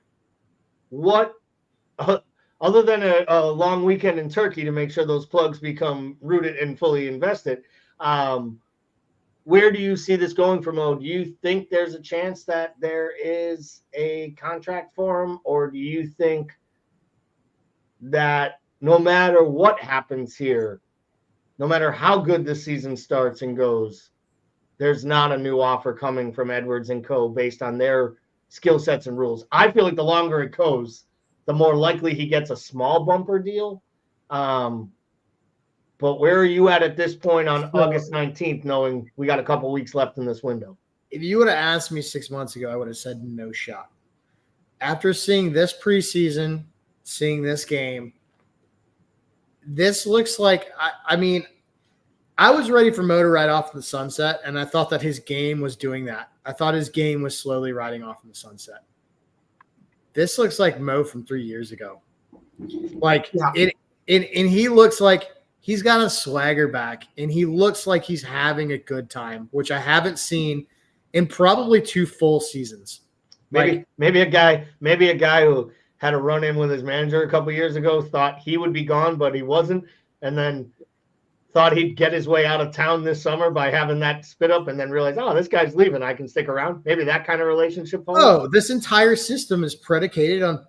What, other than a long weekend in Turkey to make sure those plugs become rooted and fully invested, where do you see this going for Mo? Do you think there's a chance that there is a contract for him, or do you think that no matter what happens here, no matter how good this season starts and goes, there's not a new offer coming from Edwards and Co. based on their skill sets and rules? I feel like the longer it goes, the more likely he gets a small bumper deal. But where are you at this point on August 19th, knowing we got a couple weeks left in this window? If you would have asked me 6 months ago, I would have said no shot. After seeing this preseason, seeing this game, this looks like, I mean, I was ready for Mo to ride off in the sunset, and I thought that his game was doing that. I thought his game was slowly riding off in the sunset. This looks like Mo from 3 years ago. Like, and he looks like he's got a swagger back, and he looks like he's having a good time, which I haven't seen in probably 2 full seasons. Maybe a guy who had a run in with his manager a couple years ago thought he would be gone, but he wasn't, and then thought he'd get his way out of town this summer by having that spit up, and then realized, oh, this guy's leaving, I can stick around. Maybe that kind of relationship. Paul. Oh, this entire system is predicated on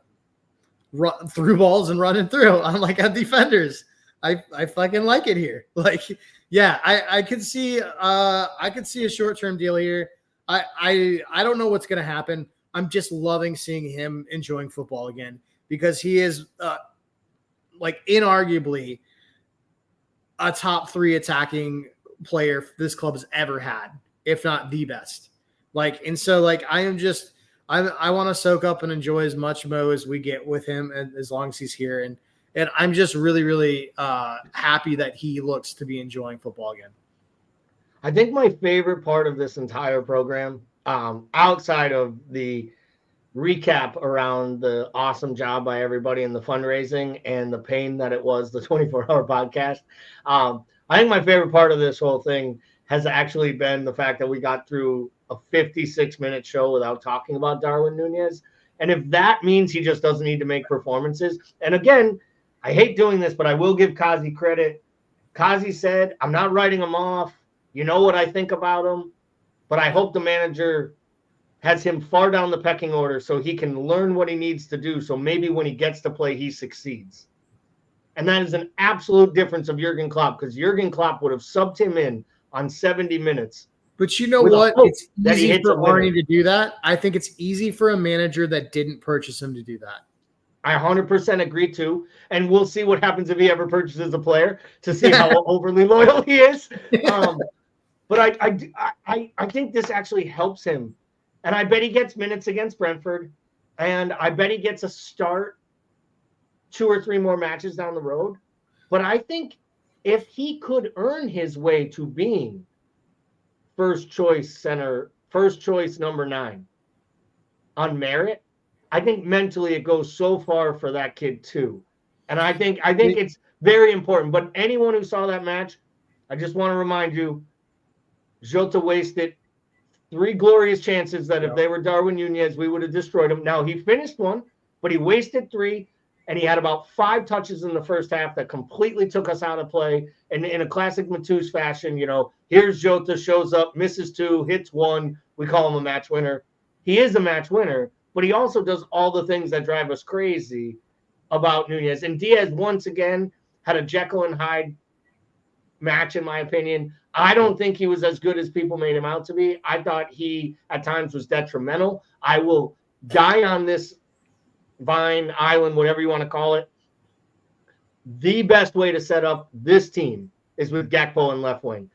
through balls and running through. I'm like on defenders. I fucking like it here. Like, yeah, I could see a short-term deal here. I don't know what's gonna happen. I'm just loving seeing him enjoying football again because he is like inarguably a top 3 attacking player this club has ever had, if not the best. Like, and so like I want to soak up and enjoy as much Mo as we get with him, and as long as he's here. And I'm just really, really happy that he looks to be enjoying football again. I think my favorite part of this entire program, outside of the recap around the awesome job by everybody in the fundraising and the pain that it was, the 24-hour podcast, I think my favorite part of this whole thing has actually been the fact that we got through a 56-minute show without talking about Darwin Nunez. And if that means he just doesn't need to make performances, and again, I hate doing this, but I will give Kazi credit. Kazi said, I'm not writing him off. You know what I think about him, but I hope the manager has him far down the pecking order so he can learn what he needs to do. So maybe when he gets to play, he succeeds. And that is an absolute difference of Jurgen Klopp, because Jurgen Klopp would have subbed him in on 70 minutes. But you know what? It's easy for Arnie to do that. I think it's easy for a manager that didn't purchase him to do that. I 100% agree too. And we'll see what happens if he ever purchases a player to see how overly loyal he is. But I think this actually helps him. And I bet he gets minutes against Brentford. And I bet he gets a start 2 or 3 more matches down the road. But I think if he could earn his way to being first choice center, first choice number 9 on merit, I think mentally it goes so far for that kid too. And I think it's very important. But anyone who saw that match, I just want to remind you, Jota wasted 3 glorious chances that if they were Darwin Nunez, we would have destroyed him. Now, he finished 1, but he wasted 3, and he had about 5 touches in the first half that completely took us out of play. And in a classic Matus fashion, you know, here's Jota, shows up, misses 2, hits 1. We call him a match winner. He is a match winner, but he also does all the things that drive us crazy about Nunez. And Diaz, once again, had a Jekyll and Hyde match, in my opinion. I don't think he was as good as people made him out to be. I thought he, at times, was detrimental. I will die on this vine, island, whatever you want to call it. The best way to set up this team is with Gakpo and left wing.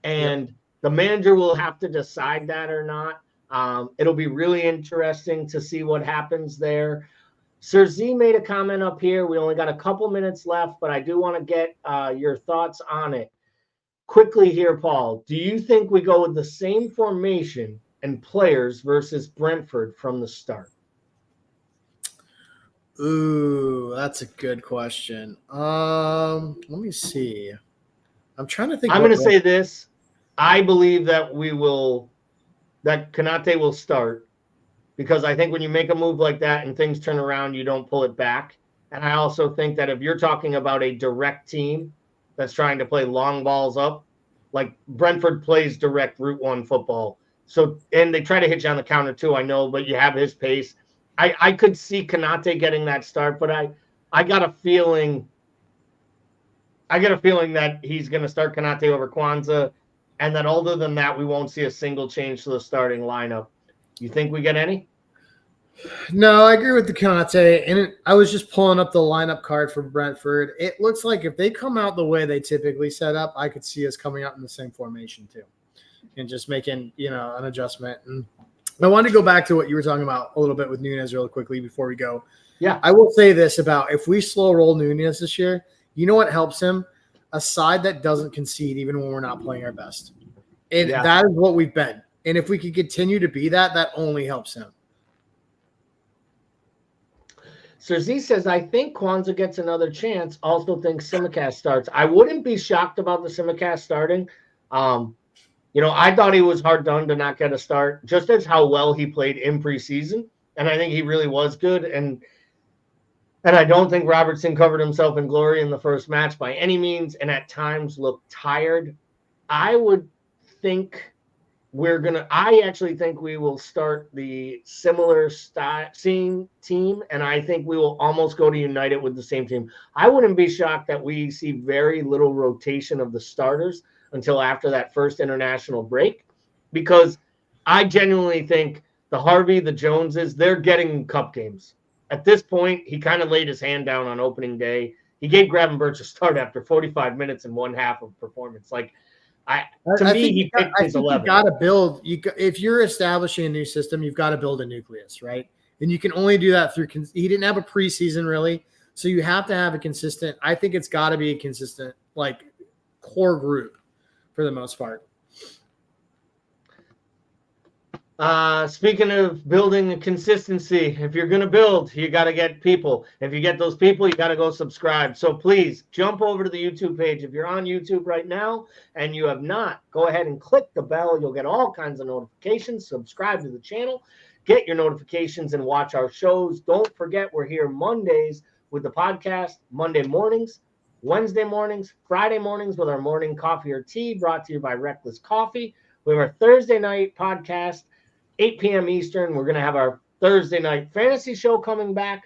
And the manager will have to decide that or not. It'll be really interesting to see what happens there. Sir Z made a comment up here. We only got a couple minutes left, but I do want to get your thoughts on it. Quickly here, Paul, do you think we go with the same formation and players versus Brentford from the start? Ooh, that's a good question. Let me see. I'm trying to think. I'm going to say this. I believe that that Konate will start, because I think when you make a move like that and things turn around, you don't pull it back. And I also think that if you're talking about a direct team that's trying to play long balls up, like Brentford plays direct route 1 football. So, and they try to hit you on the counter too, I know, but you have his pace. I could see Konate getting that start, but I got a feeling that he's going to start Konate over Quansah, and that other than that, we won't see a single change to the starting lineup. You think we get any? No, I agree with the Konate. And I was just pulling up the lineup card for Brentford. It looks like if they come out the way they typically set up, I could see us coming out in the same formation too, and just making, an adjustment. And I wanted to go back to what you were talking about a little bit with Nunez real quickly before we go. Yeah. I will say this about if we slow roll Nunez this year, you know what helps him? A side that doesn't concede even when we're not playing our best. And that is what we've been. And if we could continue to be that, that only helps him. Sir Z says, I think Quansah gets another chance. Also thinks Simicast starts. I wouldn't be shocked about the Simicast starting. I thought he was hard done to not get a start, just as how well he played in preseason. And I think he really was good. And I don't think Robertson covered himself in glory in the first match by any means, and at times looked tired. I would think I actually think we will start the similar same team, and I think we will almost go to United with the same team. I wouldn't be shocked that we see very little rotation of the starters until after that first international break, because I genuinely think the Harvey, the Joneses, they're getting cup games. At this point, he kind of laid his hand down on opening day. He gave Gravenberch a start after 45 minutes and one half of performance. He picked his 11. You got to build. If you're establishing a new system, you've got to build a nucleus, right? And you can only do that through. He didn't have a preseason really, so you have to have a consistent. I think it's got to be a consistent core group for the most part. Speaking of building a consistency, if you're going to build, you got to get people. If you get those people, you got to go subscribe. So please jump over to the YouTube page. If you're on YouTube right now and you have not, go ahead and click the bell. You'll get all kinds of notifications. Subscribe to the channel, get your notifications, and watch our shows. Don't forget, we're here Mondays with the podcast, Monday mornings, Wednesday mornings, Friday mornings with our morning coffee or tea brought to you by Reckless Coffee. We have our Thursday night podcast, 8 p.m. Eastern. We're going to have our Thursday night fantasy show coming back.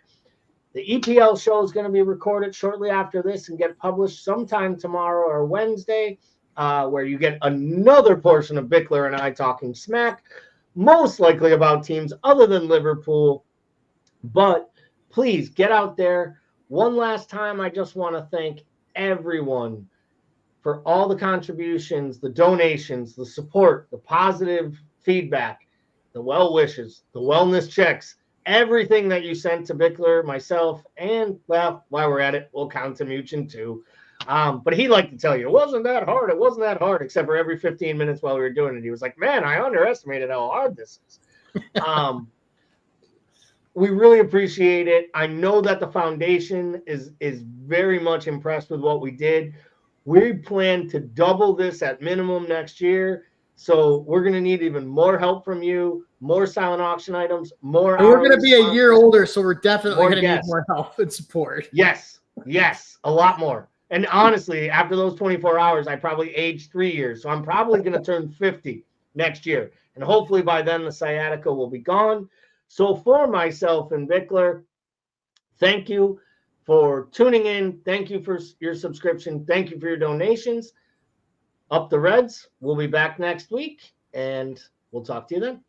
The EPL show is going to be recorded shortly after this and get published sometime tomorrow or Wednesday, where you get another portion of Bickler and I talking smack, most likely about teams other than Liverpool. But please get out there. One last time, I just want to thank everyone for all the contributions, the donations, the support, the positive feedback, the well wishes, the wellness checks, everything that you sent to Bickler, myself, and, well, while we're at it, we'll count to Muchin too. But he liked to tell you, it wasn't that hard. It wasn't that hard, except for every 15 minutes while we were doing it. He was like, man, I underestimated how hard this is. We really appreciate it. I know that the foundation is very much impressed with what we did. We plan to double this at minimum next year. So we're going to need even more help from you, more silent auction items, more. And we're going to be a year older, so we're definitely going to need more help and support. Yes, a lot more. And honestly, after those 24 hours, I probably aged 3 years. So I'm probably going to turn 50 next year. And hopefully by then the sciatica will be gone. So for myself and Bickler, thank you for tuning in. Thank you for your subscription. Thank you for your donations. Up the Reds. We'll be back next week, and we'll talk to you then.